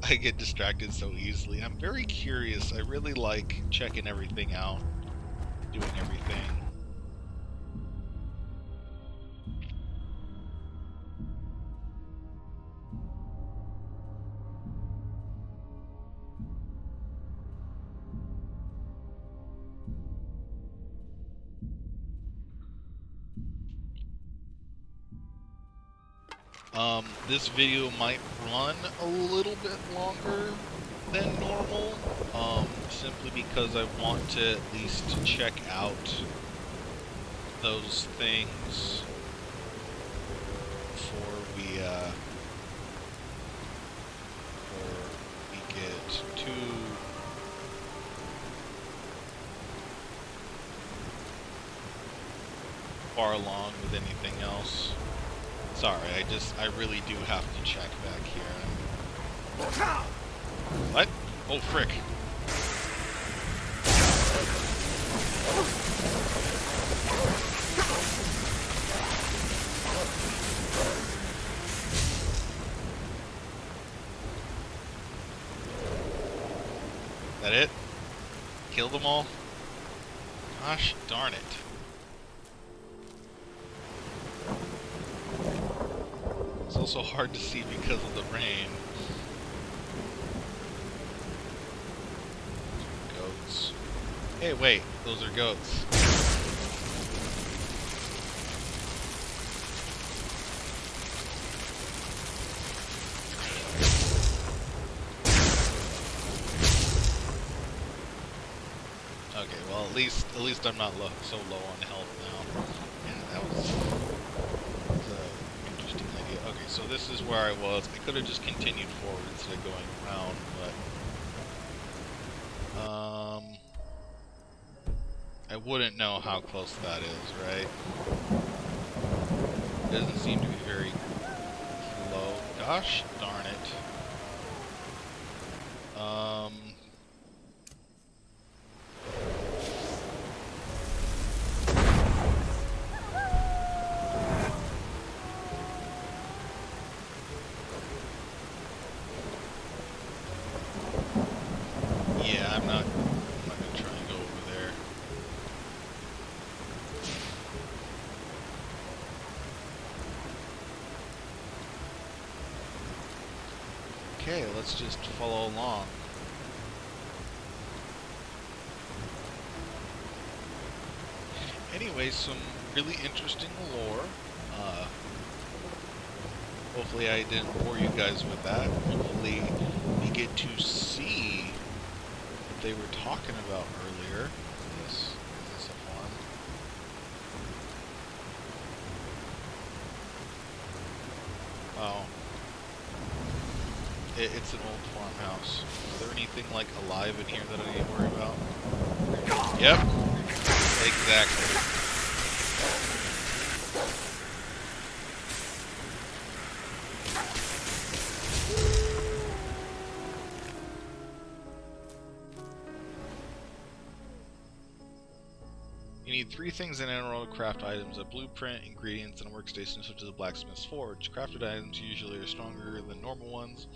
A: I get distracted so easily. I'm very curious. I really like checking everything out, doing everything. This video might run a little bit longer than normal, simply because I want to at least check out those things before we get too far along with anything else. Sorry, I really do have to check back here. What? Oh, frick. that it? Kill them all? Gosh darn it. It's also hard to see because of the rain. Goats. Hey, wait, those are goats. Okay, well at least I'm not so low on health now. Yeah, that was an interesting idea. Okay, so this is where I was. I could have just continued forward instead of going around, but I wouldn't know how close that is, right? It doesn't seem to be very low. Gosh darn it. Yeah, I'm not gonna try and go over there. Okay, let's just follow along. Anyway, some really interesting lore. Hopefully I didn't bore you guys with that. Hopefully we get to see what they were talking about earlier. Is this a farm? Oh. It's an old farmhouse. Is there anything like alive in here that I need to worry about? Yep. Exactly. You need 3 things in Enderal to craft items: a blueprint, ingredients, and a workstation such as a blacksmith's forge. Crafted items usually are stronger than normal ones.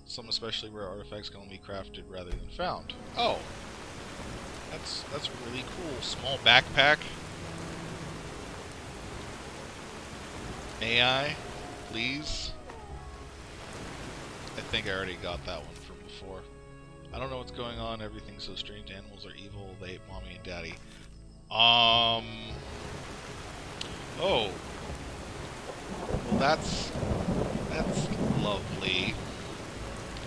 A: Some especially rare artifacts can only be crafted rather than found. Oh! That's really cool. Small backpack. May I? Please? I think I already got that one from before. I don't know what's going on. Everything's so strange. Animals are evil. They hate mommy and daddy. Oh. Well, that's lovely.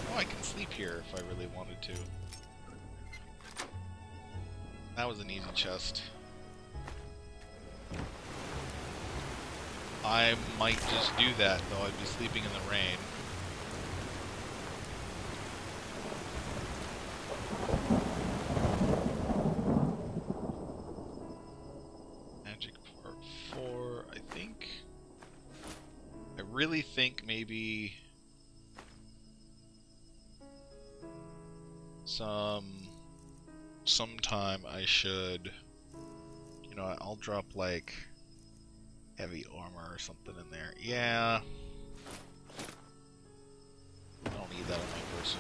A: Oh, I can sleep here if I really wanted to. That was an easy chest. I might just do that, though I'd be sleeping in the rain. Magic part 4, I think. I really think maybe sometime I should, you know, I'll drop like heavy armor or something in there. Yeah. I don't need that on my person.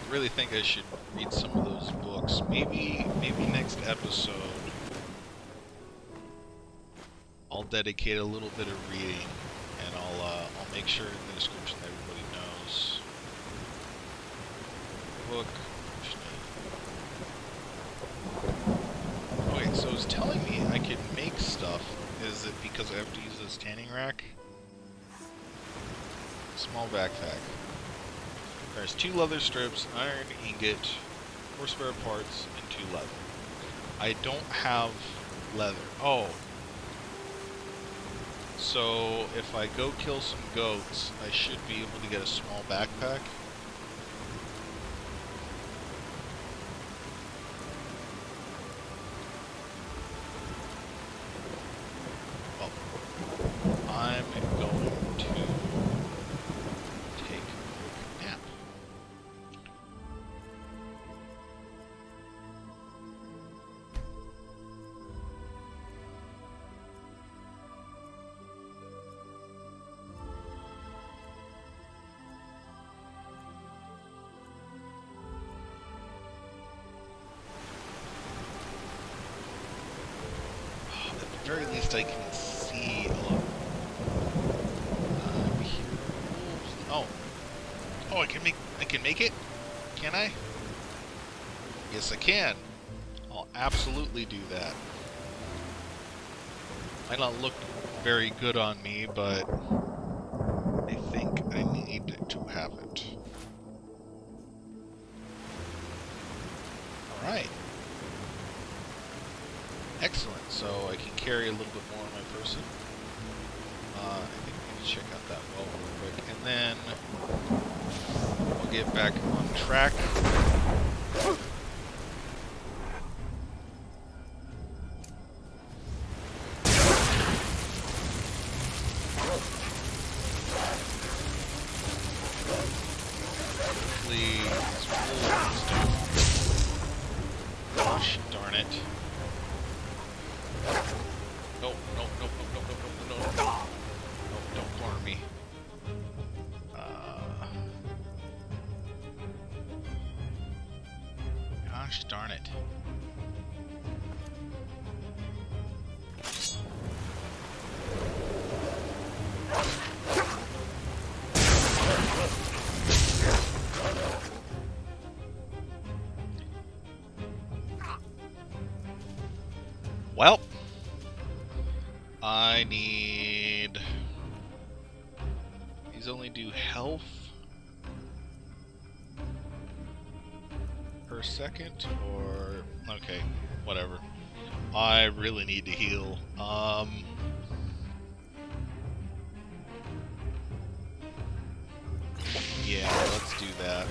A: I really think I should read some of those books. Maybe next episode I'll dedicate a little bit of reading, and I'll make sure in the description that everybody knows. Book. Okay, so it's telling me I can make stuff. Is it because I have to use this tanning rack? Small backpack. There's 2 leather strips, iron ingot, 4 spare parts, and 2 leather. I don't have leather. Oh. So if I go kill some goats, I should be able to get a small backpack. Well, I'm going to take a nap. least I can see a lot. Oh. Oh, I can make it? Can I? Yes, I can. I'll absolutely do that. Might not look very good on me, but I think I need to have it. Alright. Excellent. So I can carry a little bit more on my person. I think we need to check out that well real quick. And then I'll get back on track. Gosh darn it. No, no, no, no, no, no, no, no, no. No, don't corner me. Gosh darn it. Well, I need... These only do health per second, or... Okay, whatever. I really need to heal. Yeah, let's do that.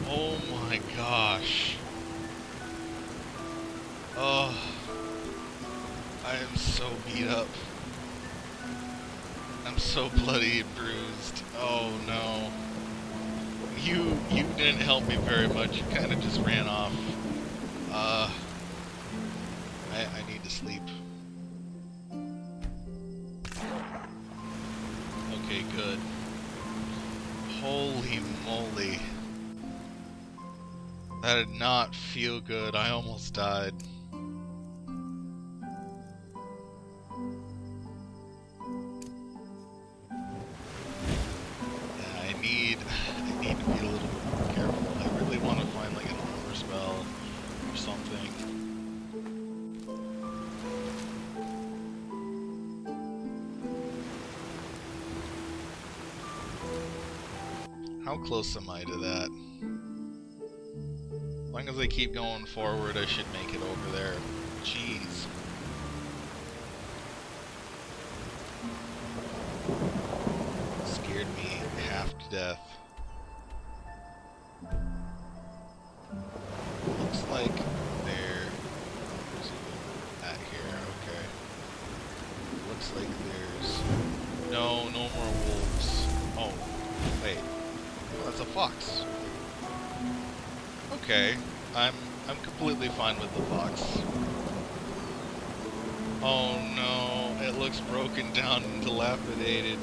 A: Oh my gosh. Oh, I am so beat up. I'm so bloody and bruised. Oh no. You didn't help me very much. You kind of just ran off. I need to sleep. Okay, good. Holy moly. That did not feel good. I almost died. I need to be a little bit more careful. I really want to find like an armor spell or something. How close am I to that? As long as I keep going forward, I should make it over there. Jeez. Scared me half to death. Looks like there's at here, okay. Looks like there's no more wolves. Oh, wait. Oh, that's a fox. Okay, I'm completely fine with the fox. Oh no, it looks broken down and dilapidated.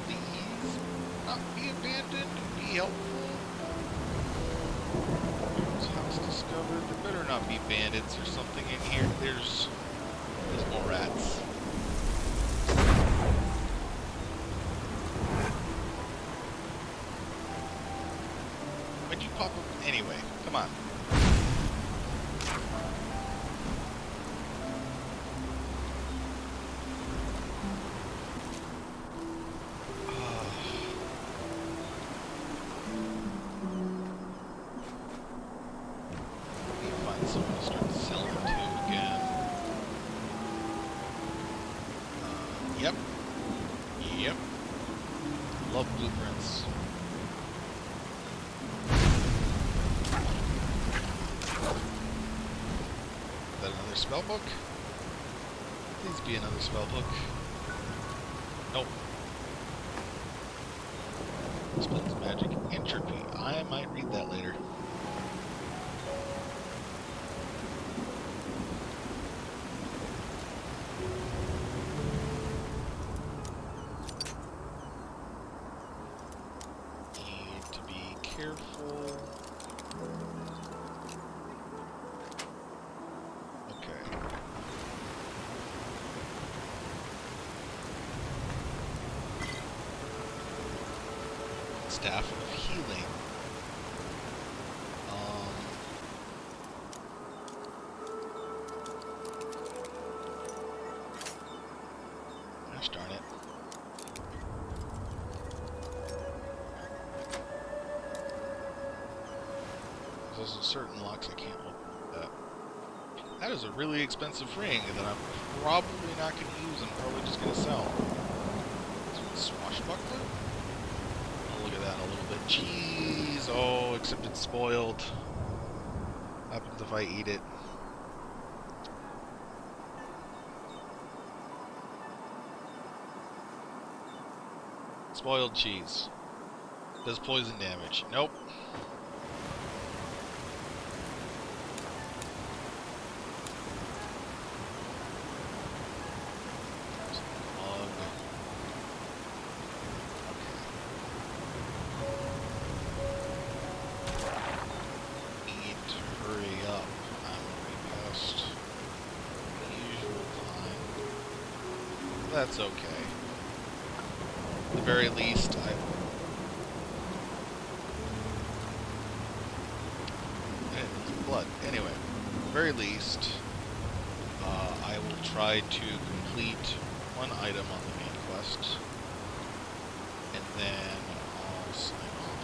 A: Please, not be abandoned, be helpful. House discovered. There better not be bandits or something in here. There's more rats. Why'd you pop up anyway? Come on. Yep. Love blueprints. Is that another spell book? Please be another spell book. Nope. Spells magic entropy. I might read that later. Need to be careful. Okay. Staff of healing. Gosh darn it. There's certain locks I can't open with that. That is a really expensive ring that I'm probably not going to use and probably just going to sell. Swashbuckler? I'll look at that in a little bit. Jeez! Oh, except it's spoiled. What happens if I eat it? Spoiled cheese. Does poison damage. Nope. That's okay. At the very least, blood. Anyway, at the very least, I will try to complete one item on the main quest, and then I'll sign off.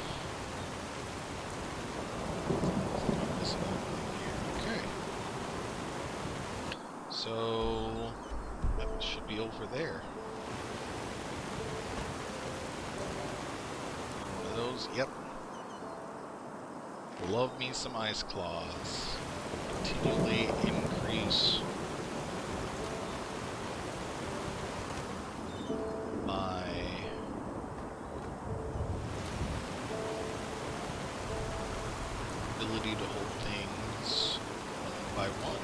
A: Okay. So that should be over there. One of those, yep. Love me some ice claws. Continually increase my ability to hold things one by one.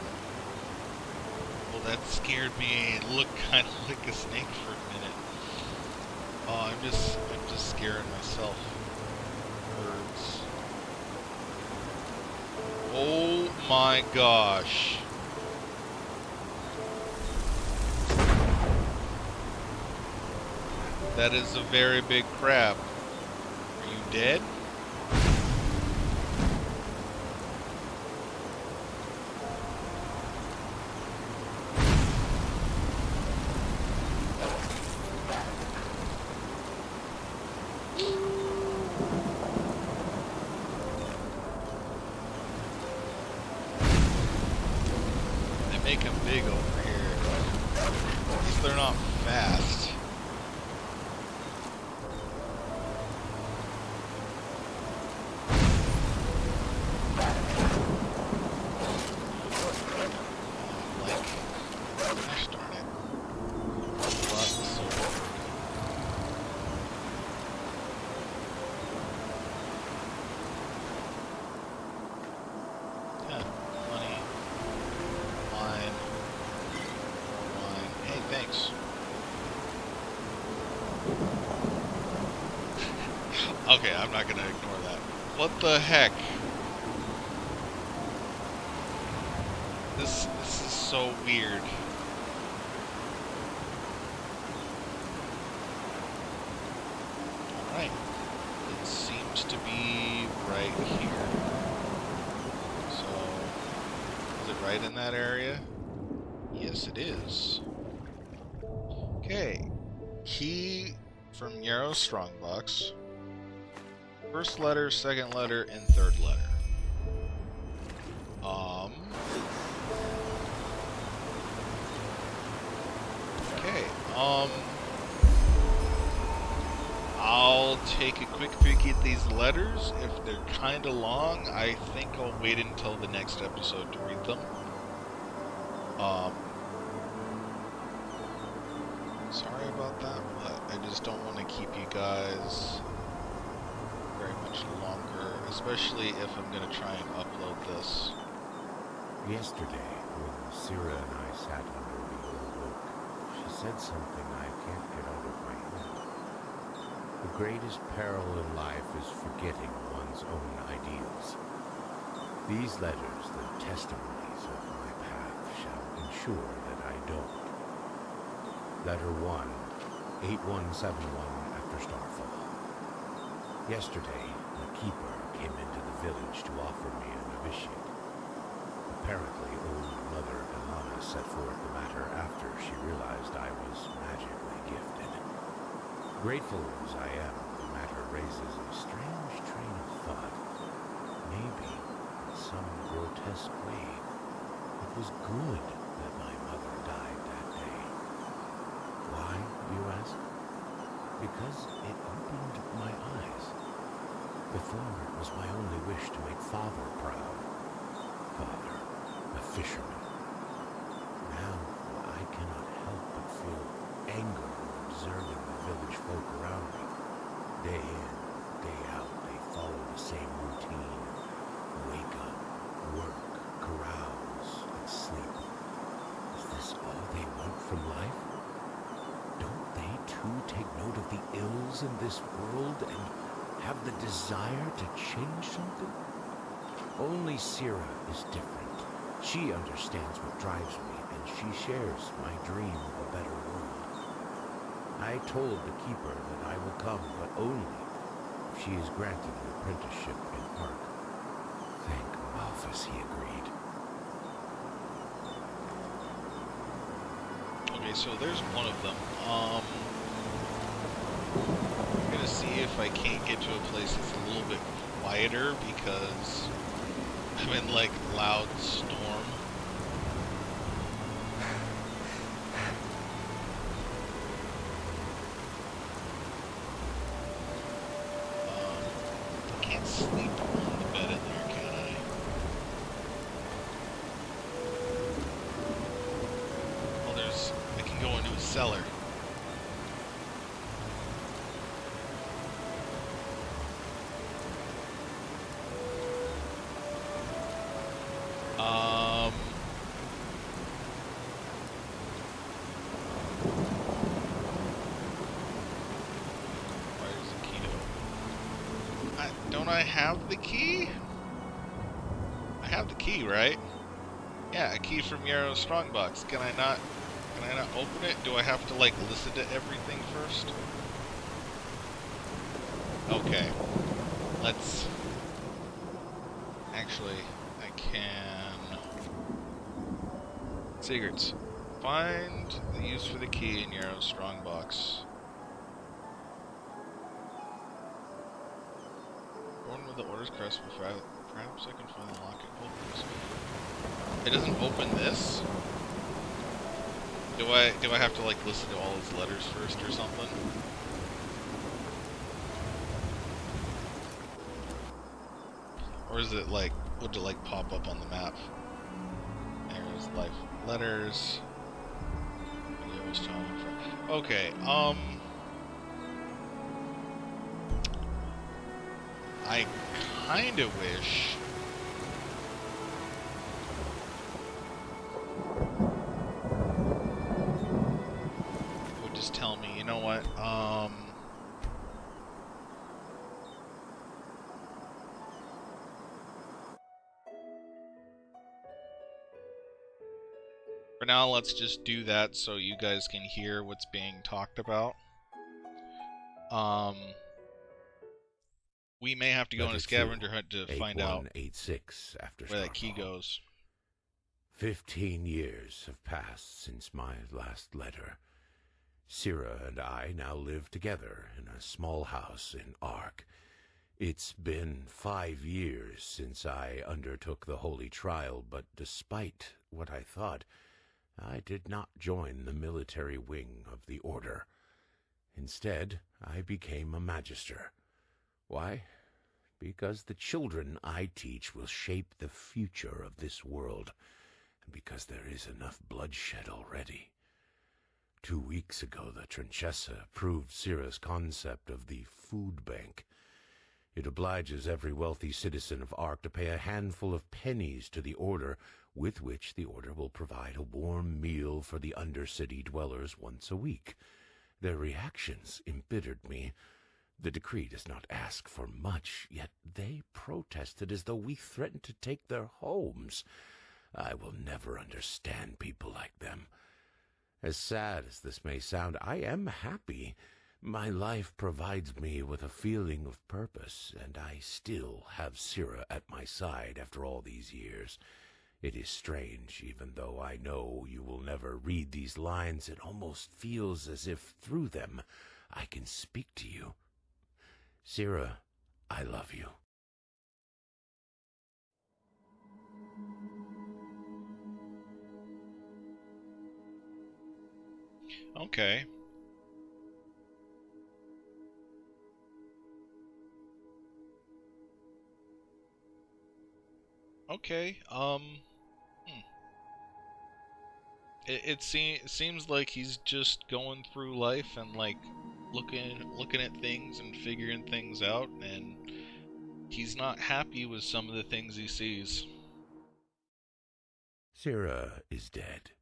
A: Well, that scared me. It looked kind of like a snake for a minute. Oh, I'm just scaring myself. Birds. Oh my gosh. That is a very big crab. Are you dead? Make them big over here. At least they're not fast. Gosh darn it. Okay, I'm not gonna ignore that. What the heck? This is so weird. Alright. It seems to be right here. So, is it right in that area? Yes, it is. Okay. Key from Yero Strongbox. First letter, second letter, and third letter. Okay, I'll take a quick peek at these letters. If they're kinda long, I think I'll wait until the next episode to read them. Um, sorry about that, but I just don't want to keep you guys very much longer, especially if I'm going to try and upload this.
D: Yesterday, when Sira and I sat under the old oak, she said something I can't get out of my head. The greatest peril in life is forgetting one's own ideals. These letters, the testimonies of my path, shall ensure that I don't. Letter 1, 8171 after starfall. Yesterday, the keeper came into the village to offer me a novitiate. Apparently, old Mother Elana set forth the matter after she realized I was magically gifted. Grateful as I am, the matter raises a strange train of thought. Maybe, in some grotesque way, it was good that my mother died that day. Why, you ask? Because it opened my eyes. Before, it was my only wish to make Father proud. Father, a fisherman. Now, I cannot help but feel anger observing the village folk around me. Day in, day out, they follow the same routine. Wake up, work, carouse, and sleep. Is this all they want from life? Don't they too take note of the ills in this world and have the desire to change something? Only Sira is different. She understands what drives me, and she shares my dream of a better world. I told the keeper that I will come, but only if she is granted an apprenticeship in Ark. Thank Malphus, he agreed.
A: Okay, so there's one of them. I'm gonna see if I can't get to a place that's a little bit quieter because I'm in like loud storm. I can't sleep on the bed in there, can I? Well, I can go into a cellar. Where's the key to? Don't I have the key? I have the key, right? Yeah, a key from Yero's strongbox. Can I not open it? Do I have to like listen to everything first? Okay. Let's actually I can secrets. Find the use for the key in Yero's strongbox. Born with the orders crest before perhaps I can find the lock it opens. It doesn't open this? Do I have to like listen to all his letters first or something? Or is it like, would it like pop up on the map? There's life letters. Okay, I kinda wish it would just tell me, you know what, for now, let's just do that so you guys can hear what's being talked about. We may have to go on a scavenger hunt to find out
D: 8186 after
A: where that key
D: starfall.
A: goes.
D: 15 years have passed since my last letter. Sira and I now live together in a small house in Ark. It's been 5 years since I undertook the holy trial, but despite what I thought, I did not join the military wing of the Order. Instead, I became a magister. Why? Because the children I teach will shape the future of this world. and because there is enough bloodshed already. 2 weeks ago, the Trinchessa approved Syrah's concept of the food bank. It obliges every wealthy citizen of Ark to pay a handful of pennies to the Order, with which the Order will provide a warm meal for the Undercity dwellers once a week. Their reactions embittered me. The decree does not ask for much, yet they protested as though we threatened to take their homes. I will never understand people like them. As sad as this may sound, I am happy. My life provides me with a feeling of purpose, and I still have Syrah at my side after all these years. It is strange, even though I know you will never read these lines, it almost feels as if through them I can speak to you. Syrah, I love you.
A: Okay. Okay, it seems like he's just going through life and, like, looking at things and figuring things out, and he's not happy with some of the things he sees.
D: Syrah is dead,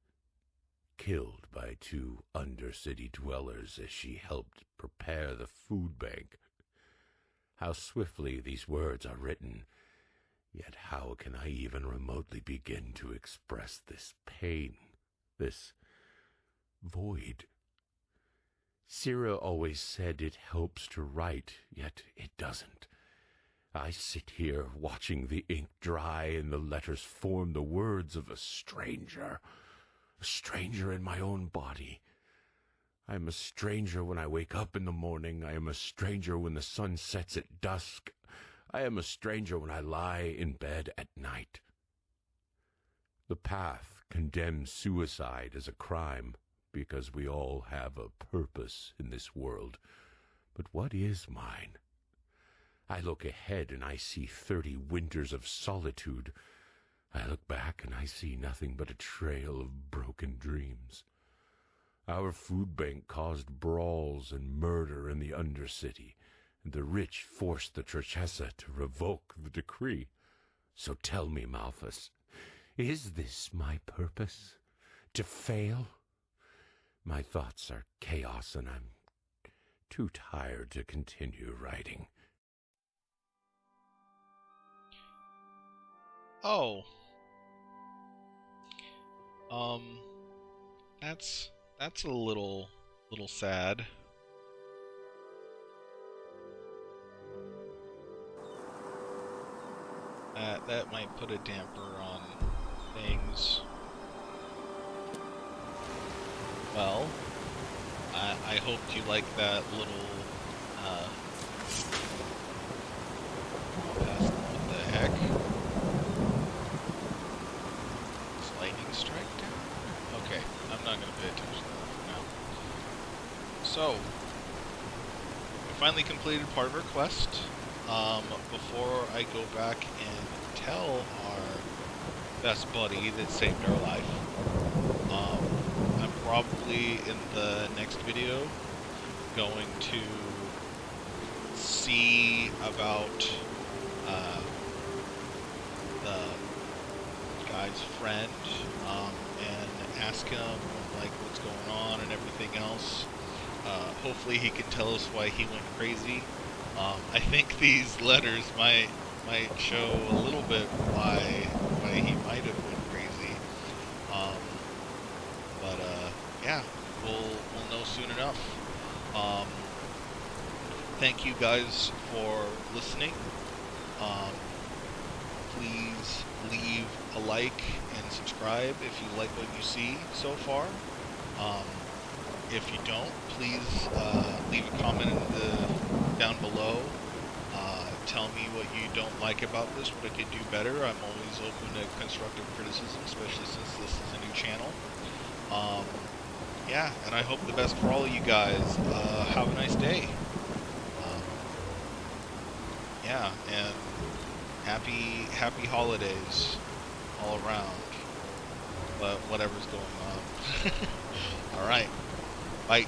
D: killed by 2 Undercity dwellers as she helped prepare the food bank. How swiftly these words are written, yet how can I even remotely begin to express this pain, this void? Syrah always said it helps to write, yet it doesn't. I sit here watching the ink dry and the letters form the words of a stranger in my own body. I am a stranger when I wake up in the morning. I am a stranger when the sun sets at dusk. I am a stranger when I lie in bed at night. The path condemns suicide as a crime because we all have a purpose in this world. But what is mine? I look ahead and I see 30 winters of solitude. I look back and I see nothing but a trail of broken dreams. Our food bank caused brawls and murder in the Undercity, and the rich forced the Trinchessa to revoke the decree. So tell me, Malthus, is this my purpose? To fail? My thoughts are chaos, and I'm too tired to continue writing.
A: Oh. That's a little sad. That might put a damper on things. Well, I hoped you liked that little, what the heck? Is lightning strike down? Okay, I'm not gonna pay attention to that for now. So, we finally completed part of our quest. Before I go back and tell our best buddy that saved our life, I'm probably in the next video going to see about the guy's friend and ask him like what's going on and everything else. Hopefully he can tell us why he went crazy. I think these letters might show a little bit why he might have went crazy. But yeah, we'll know soon enough. Thank you guys for listening. Please leave a like and subscribe if you like what you see so far. If you don't, please leave a comment down below. Tell me what you don't like about this, what I could do better. I'm always open to constructive criticism, especially since this is a new channel. Yeah, and I hope the best for all of you guys. Have a nice day. Yeah, and happy holidays all around. whatever's going on. All right, bye.